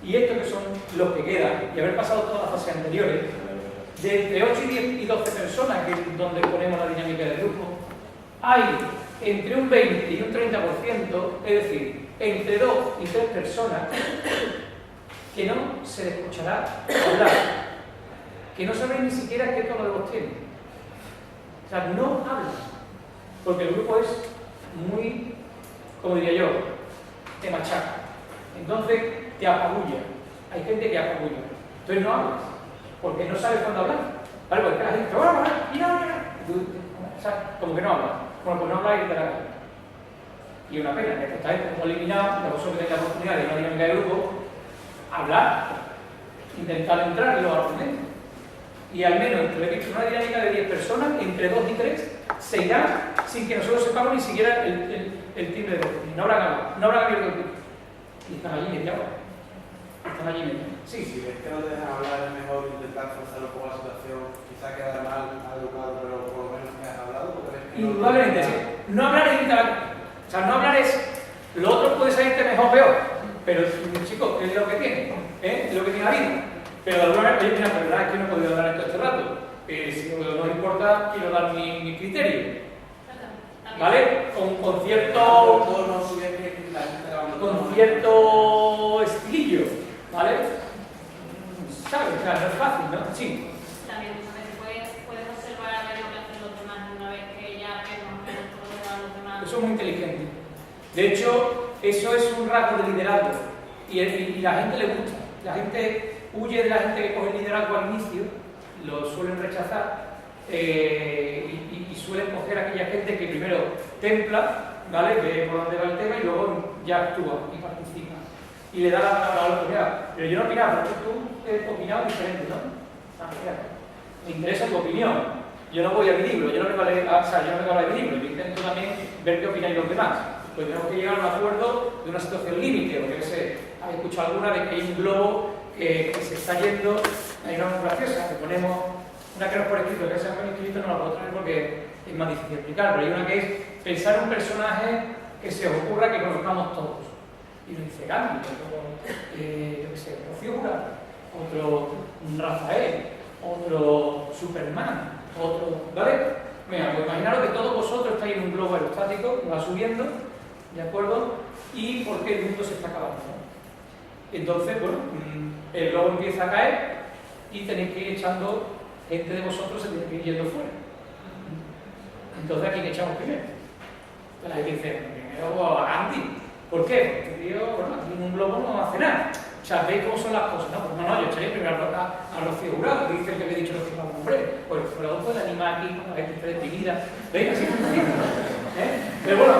y estos que son los que quedan, y haber pasado todas las fases anteriores, de entre 8 y 10 y 12 personas, que es donde ponemos la dinámica del grupo, hay entre un 20 y un 30%, es decir, entre 2 y 3 personas, que no se les escuchará hablar, que no sabréis ni siquiera qué tono de voz tienen. O sea, no hablan, porque el grupo es muy, como diría yo, te machaca. Entonces te apabulla. Hay gente que apabulla. Entonces no hablas, porque no sabes cuándo hablar. ¿Vale? Porque la gente, o sea, como que no habla. Bueno, pues no habla y te la cara. Y una pena, que esta gente como eliminado, que vosotros tenéis la oportunidad de una dinámica de grupo, hablar, intentar entrar en los argumentos. Y al menos entre una dinámica de 10 personas, entre 2 y 3, se irán sin que nosotros sepamos ni siquiera el timbre de voz. No habrán abierto el timbre. Y están allí media hora. Están allí media hora. Sí. Si ves que no te dejan hablar, es mejor intentar forzar un poco la situación, quizá quedar mal educado, pero por lo menos que has hablado. Indudablemente, sí. No hablar es evitar. O sea, no hablar es. Lo otro puede salirte mejor o peor. Pero, chicos, es lo que tiene. Es lo que tiene la vida. Pero de alguna manera, oye, mira, la verdad es que no he podido hablar esto este rato. Si no os importa, quiero dar mi criterio. ¿Vale? Con cierto estilillo. ¿Vale? ¿Sabes? O sea, no es fácil, ¿no? Sí. También muchas veces puedes observar a ver lo que hacen los demás una vez que ya ves más o menos todo lo que hacen los demás. Eso es muy inteligente. De hecho, eso es un rasgo de liderazgo. Y la gente le gusta. La gente huye de la gente que coge el liderazgo al inicio, lo suelen rechazar y suelen coger a aquella gente que primero templa, ¿vale?, ve por dónde va el tema y luego ya actúa y participa. Y le da la palabra a la autoridad. Pero yo no opinaba, porque tú opinabas diferente, ¿no? Me interesa tu opinión. Yo no voy a mi libro, yo no vengo a leer, yo no vengo a leer mi libro, yo intento también ver qué opinan los demás. Pues tenemos que llegar a un acuerdo de una situación límite, porque no sé, habéis escuchado alguna de que hay un globo que se está yendo. Hay una muy graciosa, que ponemos una que no es por escrito, que sea por escrito no la puedo traer porque es más difícil de explicar, pero hay una que es pensar un personaje que se os ocurra que conozcamos todos. Y lo dice Gandhi, otro, yo qué sé, otro figura, otro Rafael, otro Superman, otro, ¿vale? Venga, pues imaginaros que todos vosotros estáis en un globo aerostático, va subiendo, ¿de acuerdo? Y porque el mundo se está acabando, ¿no? Entonces, bueno, el globo empieza a caer y tenéis que ir echando, gente de vosotros se tiene que ir yendo fuera. Entonces, ¿a quién echamos primero? Pues la gente dice, primero a Gandhi. ¿Por qué? Porque este tío, bueno, aquí en un globo no hace nada. O sea, ¿veis cómo son las cosas? No, pues no, yo echaría primero a Rocío Jurado, que dice el que me he dicho Rocío Jurado, hombre, pues Jurado puede animar aquí para ver que esté deprimida. ¿Veis? Así funciona. Pero bueno,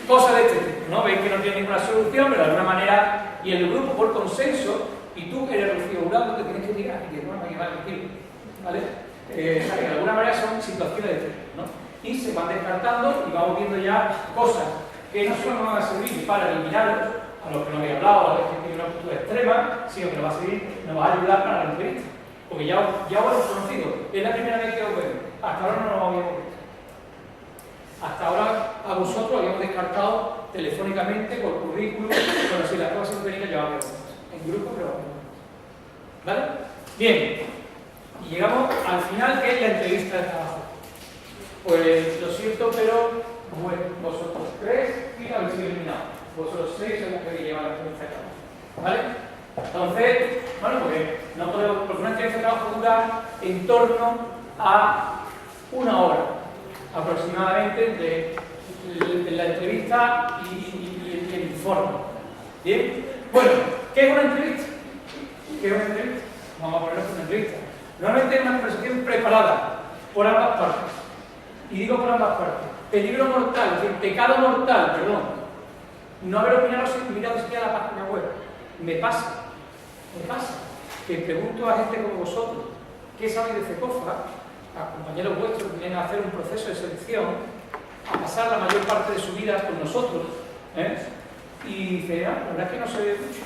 cosa de este tipo, ¿no? Veis que no tiene ninguna solución, pero de alguna manera, y el grupo por consenso, y tú que eres Rocío Jurado, te tienes que tirar, y que bueno, aquí va a decir, ¿vale? O sea, que de alguna manera son situaciones de este tipo, ¿no? Y se van descartando y vamos viendo ya cosas que no solo nos van a servir para eliminarlos, a los que no había hablado, a los que tienen una postura extrema, sino que nos va a servir, nos va a ayudar para la entrevista. Porque ya os hemos conocido, es la primera vez que os vemos, hasta ahora no nos habíamos visto. Hasta ahora a vosotros habíamos descartado telefónicamente, por currículum, pero si las pruebas empíricas llevamos en grupo, pero ¿vale? Bien, y llegamos al final, que es la entrevista de trabajo. Pues lo siento, pero bueno, vosotros 3 y habéis sido eliminados. Vosotros 6 son los que llevan la entrevista de trabajo. ¿Vale? Entonces, bueno, porque una entrevista de trabajo dura en torno a 1 hora aproximadamente de la entrevista y el informe. ¿Bien? Bueno, ¿qué es una entrevista? ¿Qué es una entrevista? Vamos a ponernos una entrevista. Normalmente es una conversación preparada por ambas partes. Y digo por ambas partes. Peligro mortal, es decir, pecado mortal, perdón. No haber mirado siquiera la página web. Me pasa que pregunto a gente como vosotros, ¿qué sabéis de CECOFA? A compañeros vuestros que vienen a hacer un proceso de selección, a pasar la mayor parte de su vida con nosotros, y dice, la verdad es que no sé mucho.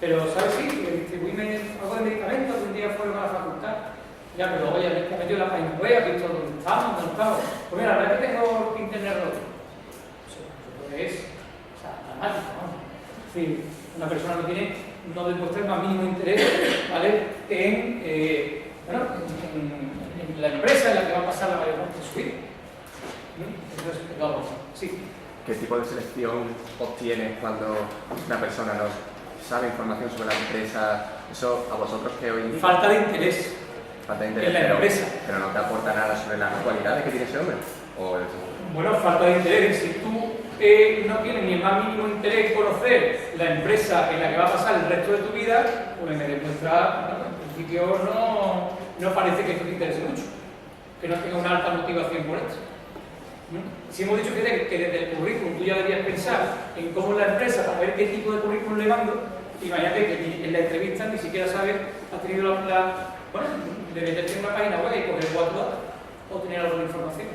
Pero, ¿sabes? Sí, distribuirme algo de medicamentos, que un día fueron a la facultad. Ya, pero oye, me he metido en la página web, he visto dónde estamos, dónde estamos. Pues mira, la verdad es que tengo internet roto. Eso es dramático, ¿no? Es decir, una persona no demuestra el más mínimo interés, ¿vale? En la empresa en la que va a pasar la mayor parte de su vida. Entonces, vamos, sí. ¿Qué tipo de selección obtienes cuando una persona no sabe información sobre la empresa? Eso a vosotros que hoy... Falta de interés. Falta de interés, en la empresa. Pero no te aporta nada sobre las cualidades que tiene ese hombre. Bueno, falta de interés. Si tú no tienes ni el más mínimo interés en conocer la empresa en la que va a pasar el resto de tu vida, pues me demuestra, en principio no parece que esto te interese mucho, que no tenga una alta motivación por esto. Si hemos dicho que desde el currículum tú ya deberías pensar en cómo es la empresa para ver qué tipo de currículum le mando, imagínate que en la entrevista ni siquiera sabes, has tenido bueno, de meterte en una página web y coger 4 datos o tener algo de información.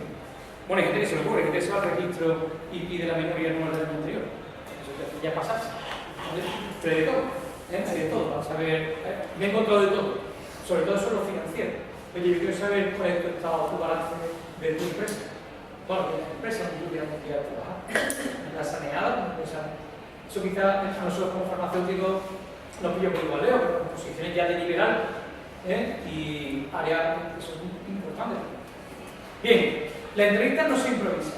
Bueno, hay gente que se le ocurre, que se va al registro y pide la memoria número del anterior. Eso ya pasarse. Pero de todo, hay de todo, para saber. Me he encontrado de todo, sobre todo sobre lo financiero. Oye, yo quiero saber cuál es tu estado, tu balance de tu empresa. Bueno, de la empresa donde tú quieras trabajar. La saneada, una empresa. Eso quizás a nosotros como farmacéuticos nos pillo por igualeo, pero con posiciones ya de nivel alto. Y áreas que son importantes. Bien, la entrevista no se improvisa.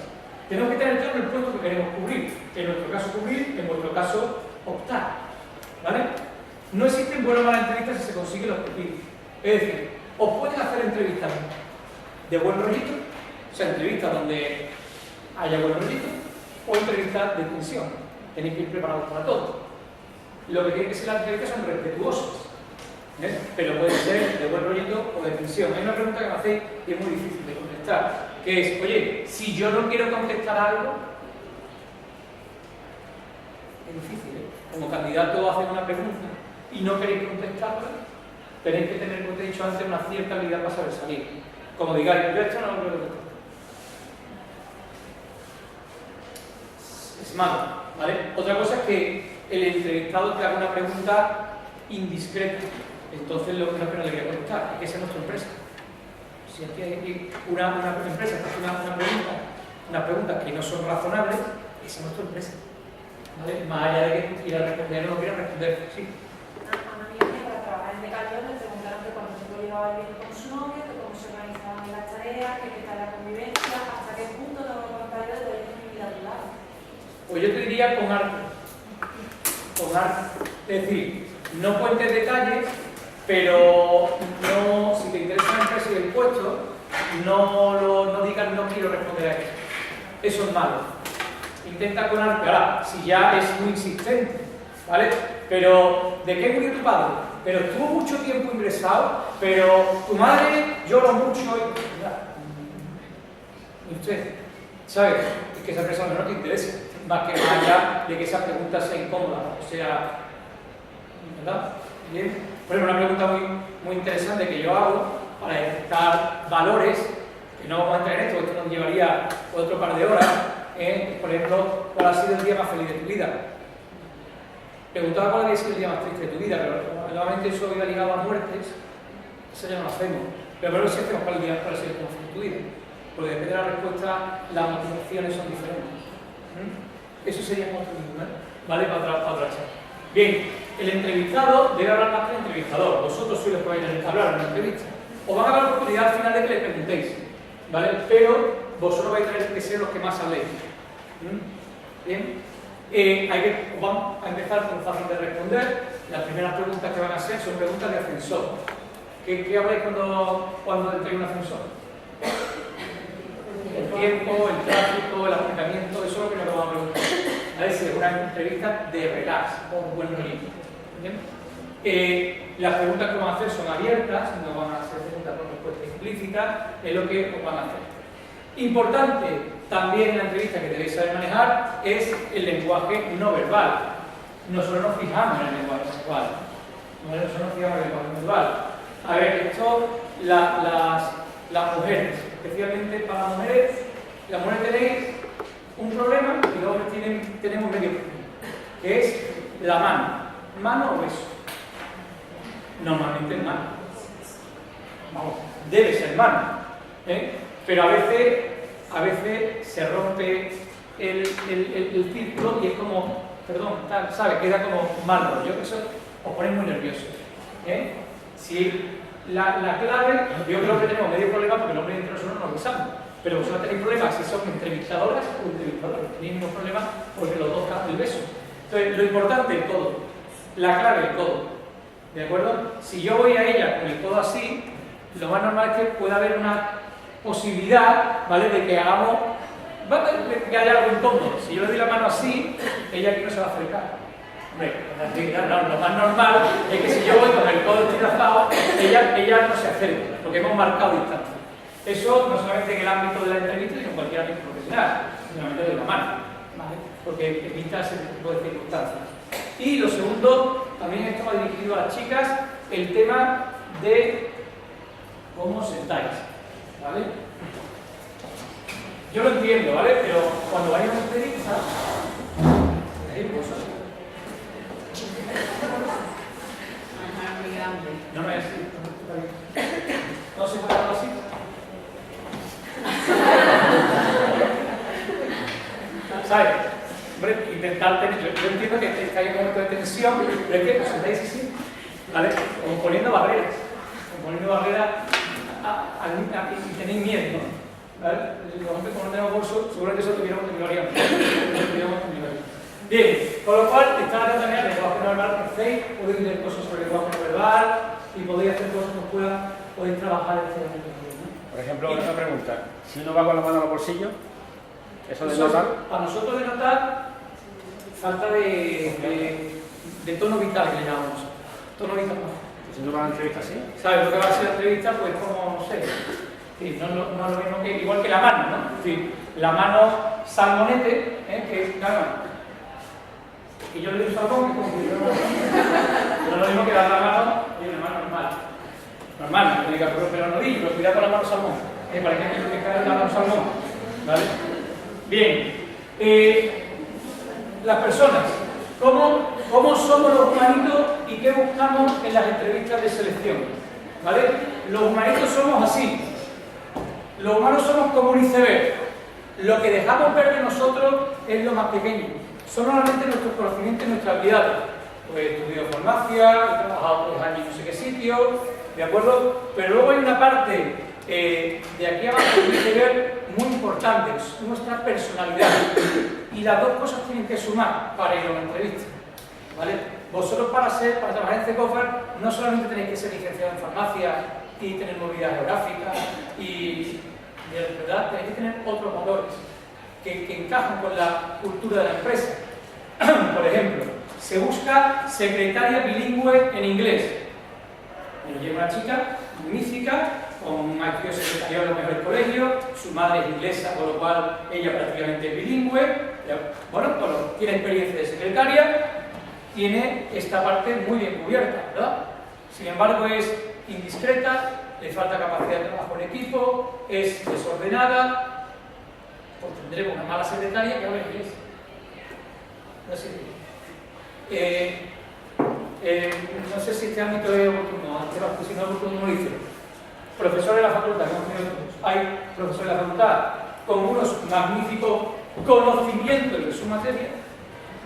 Tenemos que tener claro el puesto que queremos cubrir. En nuestro caso cubrir, en vuestro caso optar. ¿Vale? No existen buenas o malas entrevistas si se consigue el objetivo. Es decir, os pueden hacer entrevistas de buen rollito, o sea, entrevistas donde haya buen rollito, o entrevistas de tensión. Tenéis que ir preparados para todo. Lo que tiene que ser las entrevistas son respetuosas. Pero puede ser de buen rollito o de tensión. Hay una pregunta que me hacéis y es muy difícil de contestar, que es, oye, si yo no quiero contestar algo, es difícil, Como candidato hacen una pregunta y no queréis contestarla, tenéis que tener, como te he dicho antes, una cierta habilidad para saber salir. Como digáis, yo esto no lo quiero contestar. Es malo, ¿vale? Otra cosa es que el entrevistado te haga una pregunta indiscreta. Entonces lo que no le voy a contestar es que esa es nuestra empresa. Si aquí hay una empresa que hace unas preguntas que no son razonables, esa es nuestra empresa. ¿Vale? Más allá de que tú quieras responder o no quieras responder, sí. A mí para trabajar en Decathlon me preguntaron que cuando llevaba bien con su novio, que cómo se organizaban en las tareas, que qué tal la convivencia, hasta qué punto tengo que contar yo de mi vida rural. Pues yo te diría con arte. Con arte. Es decir, no cuentes detalles, pero no, si te interesa la empresa y el puesto, no digas no quiero responder a eso. Eso es malo. Intenta con arte. Ahora, si ya es muy insistente, ¿vale? Pero, ¿de qué murió tu padre? Pero estuvo mucho tiempo ingresado, pero tu madre lloró mucho y usted, ¿sabes? Es que esa persona no te interesa, más que más allá de que esa pregunta sea incómoda, o sea, ¿verdad? Bien. Por ejemplo, una pregunta muy interesante que yo hago para detectar valores, que no vamos a entrar en esto nos llevaría otro par de horas, por ejemplo, ¿cuál ha sido el día más feliz de tu vida? Preguntaba cuál había sido el día más triste de tu vida, pero normalmente eso iba ligado a muertes, eso ya no lo hacemos. Pero primero sí hacemos cuál ha sido el día más feliz de tu vida, porque depende de la respuesta, las motivaciones son diferentes. Eso sería otro nivel, ¿vale? Para otra charla. Bien, el entrevistado debe hablar más que el entrevistador. Vosotros sois los que vais a hablar en una entrevista. Os van a dar la oportunidad al final de que le preguntéis, ¿vale? Pero vosotros vais a tener que ser los que más habléis. Bien. Vamos a empezar con fácil de responder. Las primeras preguntas que van a ser son preguntas de ascensor. ¿Qué habláis cuando entréis en un ascensor? El tiempo, el tráfico, el acercamiento, eso es lo que nos vamos a preguntar. A ver si es una entrevista de relax o un buen rollito. Las preguntas que van a hacer son abiertas, no van a ser preguntas con respuesta explícita, es lo que os van a hacer. Importante también en la entrevista que debéis saber manejar es el lenguaje no verbal. Nosotros nos fijamos en el lenguaje verbal. Nosotros nos fijamos en el lenguaje verbal. A ver, esto, las mujeres, especialmente para las mujeres tenéis un problema y los hombres tenemos medio problema, que es la mano. ¿Mano o beso? Normalmente es mano. Vamos, debe ser mano. Pero a veces se rompe el círculo y es como, perdón, tal, ¿sabe? Queda como mal rollo. Eso os pone muy nerviosos. Si la clave, yo creo que tenemos medio problema porque los hombres entre nosotros nos besamos. Pero vosotros tenéis problemas si son entrevistadoras o entrevistadores. Tenéis ningún problema porque los dos captan el beso. Entonces, lo importante es todo. La clave es todo. ¿De acuerdo? Si yo voy a ella con el codo así, lo más normal es que pueda haber una posibilidad, ¿vale?, de que hagamos, que haya algo incómodo. Si yo le doy la mano así, ella aquí no se va a acercar. Hombre, lo más normal es que si yo voy con el codo entrelazado, ella no se acerque, porque hemos marcado distancia. Eso no solamente en el ámbito de la entrevista, sino en cualquier ámbito profesional, sino en el ámbito de la mano, ¿vale? Porque evita ese tipo de circunstancias. Y lo segundo, también esto va dirigido a las chicas, el tema de cómo sentáis, ¿vale? Yo lo entiendo, ¿vale? Pero cuando vayamos a una entrevista, no es así, no se puede hablar así. ¿Sabes? Hombre, intentar tener, yo entiendo que hay un momento de tensión, pero es que os sentáis así, ¿vale? Como poniendo barreras, y tenéis miedo, ¿no? ¿Vale? Los hombres, como no tenemos bolso, seguramente eso tuviéramos que mirar. Bien, con lo cual, está la tarea de lenguaje no verbal que hacéis, podéis leer cosas sobre el lenguaje no verbal y podéis hacer cosas que podéis trabajar este año. Por ejemplo, una pregunta, si uno va con la mano en los bolsillos, ¿eso denota? Para nosotros denota falta de tono vital, que le llamamos. Tono vital. Si uno va a la entrevista así. ¿Sabes lo que va a ser la entrevista? Pues como, no sé, sí, no es lo mismo que, igual que la mano, ¿no? Es decir, la mano salmonete, que claro, y yo le doy un salmón, que como que yo no es lo mismo que dar la mano y una mano normal. Normal, no te diga, pero no digo, pero cuidado con la mano salmón. Para que no te caiga la mano salmón. ¿Vale? Bien. Las personas. ¿Cómo somos los humanitos y qué buscamos en las entrevistas de selección? ¿Vale? Los humanitos somos así. Los humanos somos como un iceberg. Lo que dejamos ver de nosotros es lo más pequeño. Son normalmente nuestros conocimientos y nuestras habilidades. Pues he estudiado farmacia, he trabajado 3 años en no sé qué sitio, ¿de acuerdo? Pero luego hay una parte de aquí abajo que tiene que ver muy importante, es nuestra personalidad. Y las dos cosas tienen que sumar para ir a una entrevista, ¿vale? Vosotros para trabajar en CECOFAR no solamente tenéis que ser licenciado en farmacia y tener movilidad geográfica y de verdad tenéis que tener otros valores que encajan con la cultura de la empresa. Por ejemplo, se busca secretaria bilingüe en inglés. Nos llega una chica magnífica, ha sido secretaria de los mejores colegios, su madre es inglesa, con lo cual ella prácticamente es bilingüe. Bueno, tiene experiencia de secretaria, tiene esta parte muy bien cubierta, ¿verdad? Sin embargo, es indiscreta, le falta capacidad de trabajo en equipo, es desordenada, pues tendremos una mala secretaria que habla inglés. No sé. No sé si este ámbito es oportuno, si no es oportuno, no lo hice. Profesores de la facultad, hay profesores de la facultad con unos magníficos conocimientos de su materia,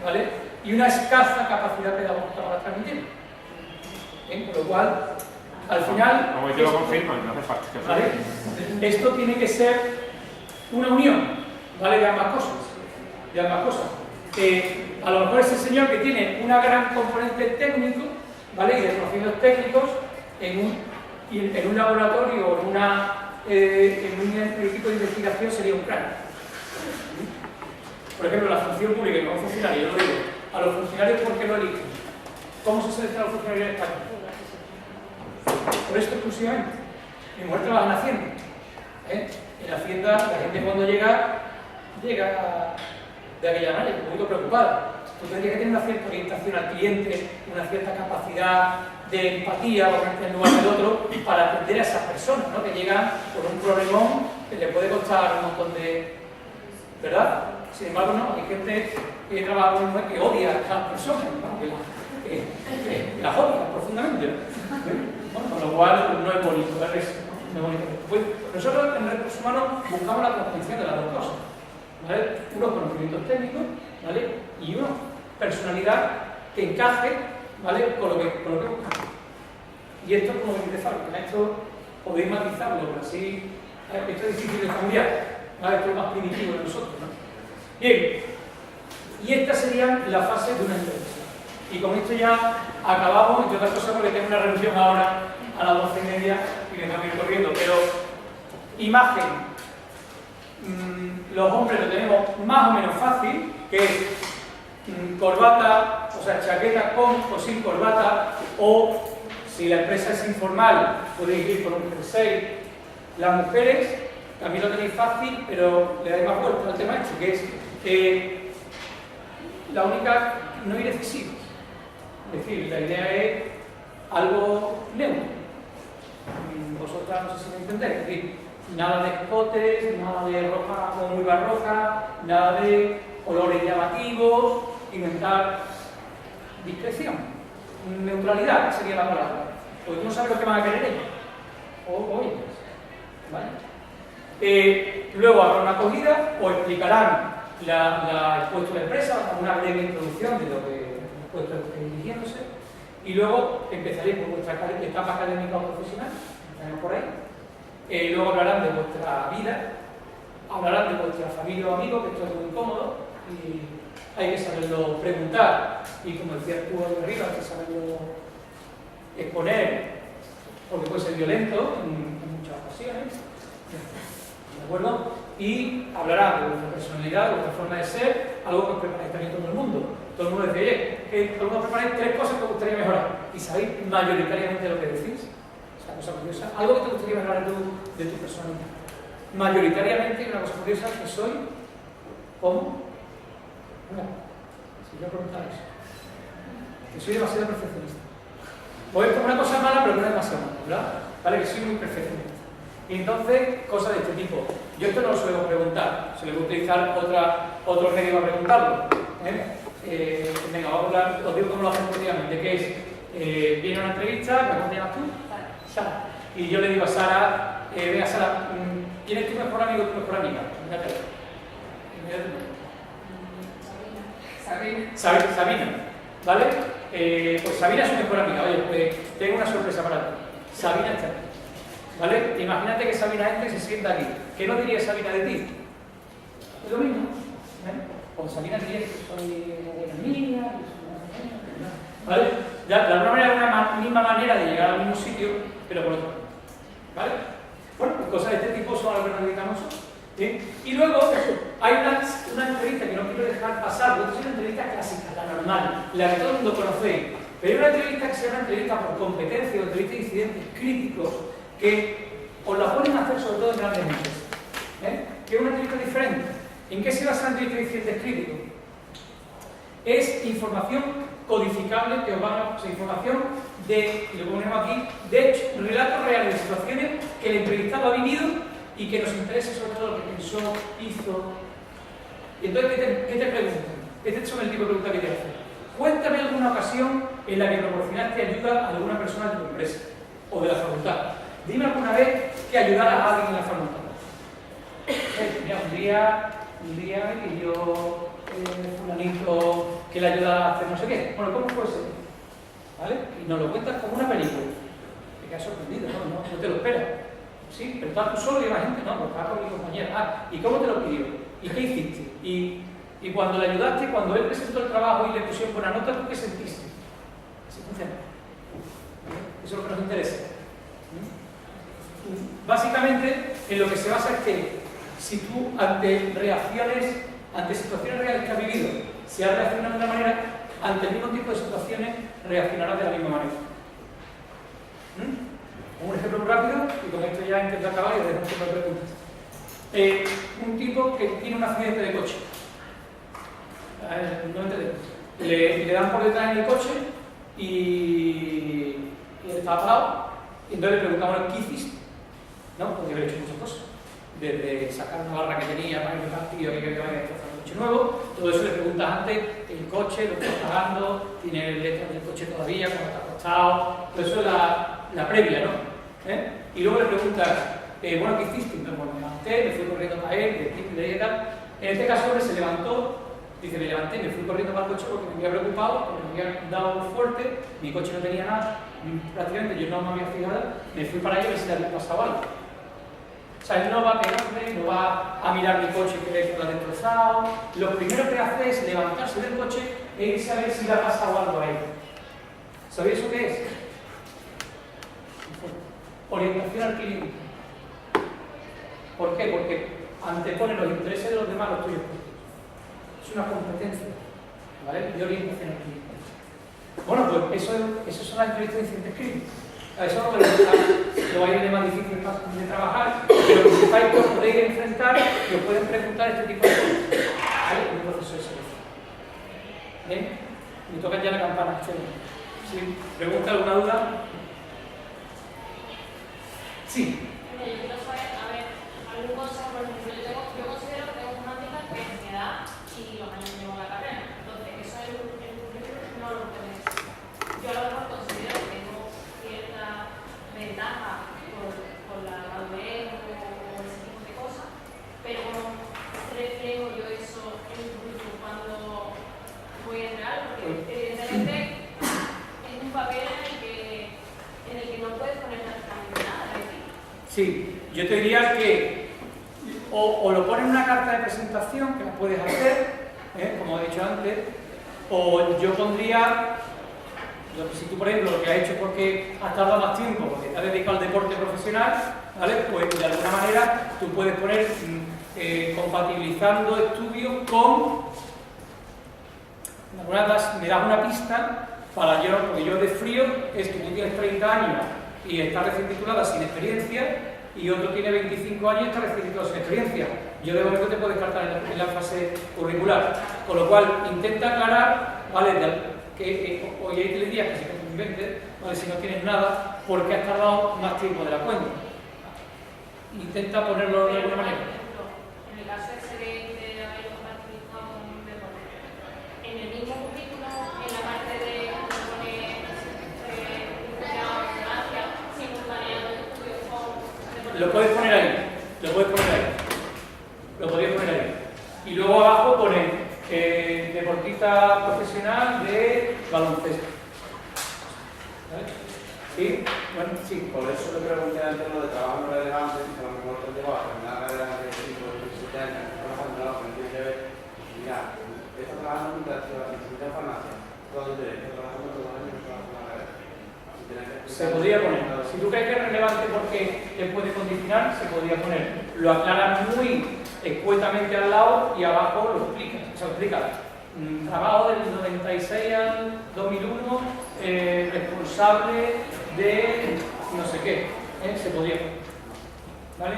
¿vale? Y una escasa capacidad pedagógica para transmitir. Con lo cual, al final... Como yo lo confirmo, no hace falta. ¿Vale? Esto tiene que ser una unión, ¿vale? De ambas cosas. A lo mejor ese señor que tiene una gran componente técnico, ¿vale? Y de conocimientos técnicos en un laboratorio o en un equipo de investigación sería un crack. Por ejemplo, la función pública, como funcionario, yo lo digo, a los funcionarios, ¿por qué lo eligen? ¿Cómo se selecciona a los funcionarios en España? Por esto exclusivamente. Mi mujer trabaja en Hacienda. En Hacienda, la gente cuando llega de aquella manera, un poquito preocupada. Tú tendrías que tener una cierta orientación al cliente, una cierta capacidad de empatía, ponerte en lugar del otro, para atender a esas personas, ¿no? Que llegan con un problemón que le puede costar un montón de... ¿verdad? Sin embargo, no, hay gente que trabaja con una que odia a las personas, ¿no? que las odia profundamente, ¿no? Bueno, con lo cual no es bonito, ¿verdad? No es bonito. Pues nosotros en recursos humanos buscamos la conjunción de las dos cosas, ¿vale? Unos conocimientos técnicos, ¿vale? Y una personalidad que encaje, ¿vale? con lo que buscamos. Y esto es como que dice Fabio, esto podéis matizarlo, pero así esto es difícil de cambiar, ¿vale? Esto es más primitivo de nosotros, ¿no? Bien, y esta sería la fase de una entrevista. Y con esto ya acabamos, entre otras cosas porque tengo una reunión ahora a las 12:30 y me tengo que ir corriendo, pero imagen. Los hombres lo tenemos más o menos fácil, que es corbata, o sea, chaqueta con o sin corbata, o si la empresa es informal, podéis ir con un jersey. Las mujeres también lo tenéis fácil, pero le dais más vuelta al tema este, que es la única, no ir excesivo. Es decir, la idea es algo neutro. Vosotras no sé si me entendéis, es decir, nada de escotes, nada de ropa muy barroca, nada de colores llamativos, inventar discreción, neutralidad sería la palabra, porque tú no sabes lo que van a querer ellos o ellas, ¿vale? Luego habrá una acogida, os explicarán el puesto de la empresa, una breve introducción de lo que el puesto que estáis dirigiéndose, y luego empezaréis por vuestra etapa académica o profesional, estaremos por ahí. Luego hablarán de vuestra vida, hablarán de vuestra familia o amigos, que esto es muy incómodo y hay que saberlo preguntar, y como decías tú ahí arriba, hay que saberlo exponer, porque puede ser violento en muchas ocasiones, ¿de acuerdo? Y hablarán de vuestra personalidad, de vuestra forma de ser, algo que os preparáis también todo el mundo. Todo el mundo dice, oye, que todo el mundo preparáis 3 cosas que os gustaría mejorar, y sabéis mayoritariamente lo que decís. Cosa curiosa, algo que te gustaría mejorar de tu personalidad. Mayoritariamente, una cosa curiosa, que soy como, si yo preguntara eso, que soy demasiado perfeccionista. O es como una cosa mala, pero no es demasiado mala, ¿verdad? Vale, que soy muy perfeccionista. Y entonces, cosas de este tipo. Yo esto no lo suelo preguntar, suelo utilizar otro medio para preguntarlo. Venga, vamos a hablar, os digo cómo lo hacemos cotidianamente, que es, viene una entrevista, ¿cómo te llamas tú? Sara. Y yo le digo a Sara, venga Sara, ¿quién es tu mejor amigo o tu mejor amiga? Sabina, ¿vale? Pues Sabina es su mejor amiga. Oye, pues tengo una sorpresa para ti. Sabina está aquí. ¿Vale? Imagínate que Sabina entra y se sienta aquí. ¿Qué no diría Sabina de ti? Es lo mismo. O Sabina diría que soy una buena niña, que soy una buena niña. ¿Vale? Ya, de alguna manera es una misma manera de llegar al mismo sitio, pero por otro lado. ¿Vale? Bueno, pues cosas de este tipo son a las que nos dedicamos. ¿Sí? Y luego hay una entrevista que no quiero dejar pasar, porque es una entrevista clásica, la normal, la que todo el mundo conoce. Pero hay una entrevista que se llama entrevista por competencia o entrevista de incidentes críticos, que os la pueden hacer sobre todo en grandes empresas. Que es una entrevista diferente. ¿En qué se basa la entrevista de incidentes críticos? Es información codificable que os van a... O sea, información de, y lo ponemos aquí, de hecho, relatos reales de situaciones que el entrevistado ha vivido y que nos interesa sobre todo lo que pensó, hizo. Y entonces, ¿qué te preguntan? Este son el tipo de pregunta que te hacen. Cuéntame alguna ocasión en la que proporcionaste ayuda a alguna persona de tu empresa o de la facultad. Dime alguna vez que ayudaras a alguien en la facultad. Mira, un día que yo, fulanito, que le ayuda a hacer no sé qué. Bueno, ¿cómo puede ser? ¿Vale? Y nos lo cuentas como una película. Te quedas sorprendido, no te lo esperas. Sí, pero estás tú solo y la gente, no, pues estaba con mi compañera. Ah, ¿y cómo te lo pidió? ¿Y qué hiciste? Y cuando le ayudaste, cuando él presentó el trabajo y le pusieron buena nota, ¿tú qué sentiste? Así funciona. Eso es lo que nos interesa. Básicamente, en lo que se basa es que si tú ante situaciones reales que has vivido, si has reaccionado de una manera, ante el mismo tipo de situaciones reaccionarás de la misma manera. Un ejemplo muy rápido, y con esto ya intento acabar y dejo muchas preguntas. Un tipo que tiene un accidente de coche. No entendemos. Le dan por detrás en el coche y él está parado. Y entonces le preguntamos, ¿qué hiciste? No, podría haber hecho muchas cosas. Desde sacar una barra que tenía para que el tío que vaya a destrozar un coche nuevo, todo eso le preguntas antes, el coche, lo que está pagando, tiene el letras del coche todavía, cuánto está costado, todo eso es la previa, ¿no? Y luego le preguntas, bueno, ¿qué hiciste? Entonces, bueno, me levanté, me fui corriendo para él, de tal. En este caso, él se levantó, dice, me levanté, me fui corriendo para el coche porque me había preocupado, porque me había dado fuerte, mi coche no tenía nada, prácticamente yo no me había fijado, me fui para allá a ver si le había pasado algo. O sea, él no va a pegarme, no va a mirar mi coche que ve que lo ha destrozado. Lo primero que hace es levantarse del coche e irse a ver si le ha pasado algo a él. ¿Sabéis eso qué es? Orientación al cliente. ¿Por qué? Porque antepone los intereses de los demás a los tuyos propios. Es una competencia, ¿vale? De orientación al cliente. Bueno, pues eso son las entrevistas de incidentes críticos. A eso no lo va a ir de más difícil de trabajar, pero que sepáis que os podéis enfrentar y os pueden preguntar este tipo de cosas. ¿Vale? Un proceso de selección. ¿Bien? Me toca ya la campana. ¿Sí? ¿Pregunta, alguna duda? Sí. Yo quiero saber, a ver, algún consejo, por ejemplo, yo considero que tengo un handicap que es mi edad y los años que llevo en la carrera. Entonces, eso el currículum no lo puede decir. Yo a lo mejor considero que tengo cierta ventaja por la madurez o ese tipo de cosas, pero no reflejo yo eso en el currículum cuando voy a entrar, porque evidentemente es un papel en el que no puedes poner prácticamente nada. Sí, yo te diría que o lo pones en una carta de presentación, que la puedes hacer, como he dicho antes, o yo pondría, si tú por ejemplo lo que has hecho es porque has tardado más tiempo, porque te has dedicado al deporte profesional, ¿vale? Pues de alguna manera tú puedes poner compatibilizando estudios con, me das una pista para yo, porque yo de frío es que tú tienes 30 años y está recién titulada sin experiencia, y otro tiene 25 años y está recién titulado sin experiencia. Yo de momento te puedo descartar en la fase curricular. Con lo cual, intenta aclarar, ¿vale? Que hoy hay 3 días que se conviven, ¿vale? Si no tienes nada, porque has tardado más tiempo de la cuenta. Intenta ponerlo de alguna manera. En el caso de haber compatibilizado con un deporte, en el mismo currículo, en la parte de lo puedes poner ahí, lo podrías poner ahí. Y luego abajo poner deportista profesional de baloncesto. ¿Vale? Sí, bueno, sí. Por eso le pregunté antes lo de trabajo no relevante, que a lo mejor te lleva a terminar la carrera de 5 o 17 años, trabajando en la que tiene que ver, mira, está trabajando en la institución de farmacia, todo el derecho, trabajando todos los años, trabajando en la carrera. Se podría poner. Si tú crees que es relevante porque te puede condicionar, se podría poner. Lo aclaran muy escuetamente al lado y abajo lo explica. O sea, explica. Trabajo del 96 al 2001, responsable de no sé qué. Se podría poner. ¿Vale?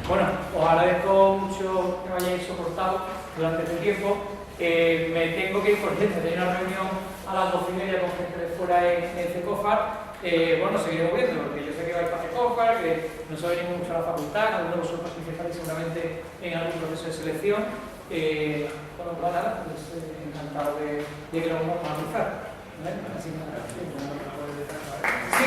Bueno, os agradezco mucho que me hayáis soportado durante este tiempo. Me tengo que ir por cierto, tengo una reunión a las 12:30 con gente de fuera en CECOFAR. Bueno, seguiremos viendo, porque yo sé que vais para CECOFAR, que no se venimos mucho a la facultad, cada uno de vosotros participaréis seguramente en algún proceso de selección. Bueno, pues nada, pues encantado de que lo vamos a analizar. ¿Vale? Así que nada. Sí,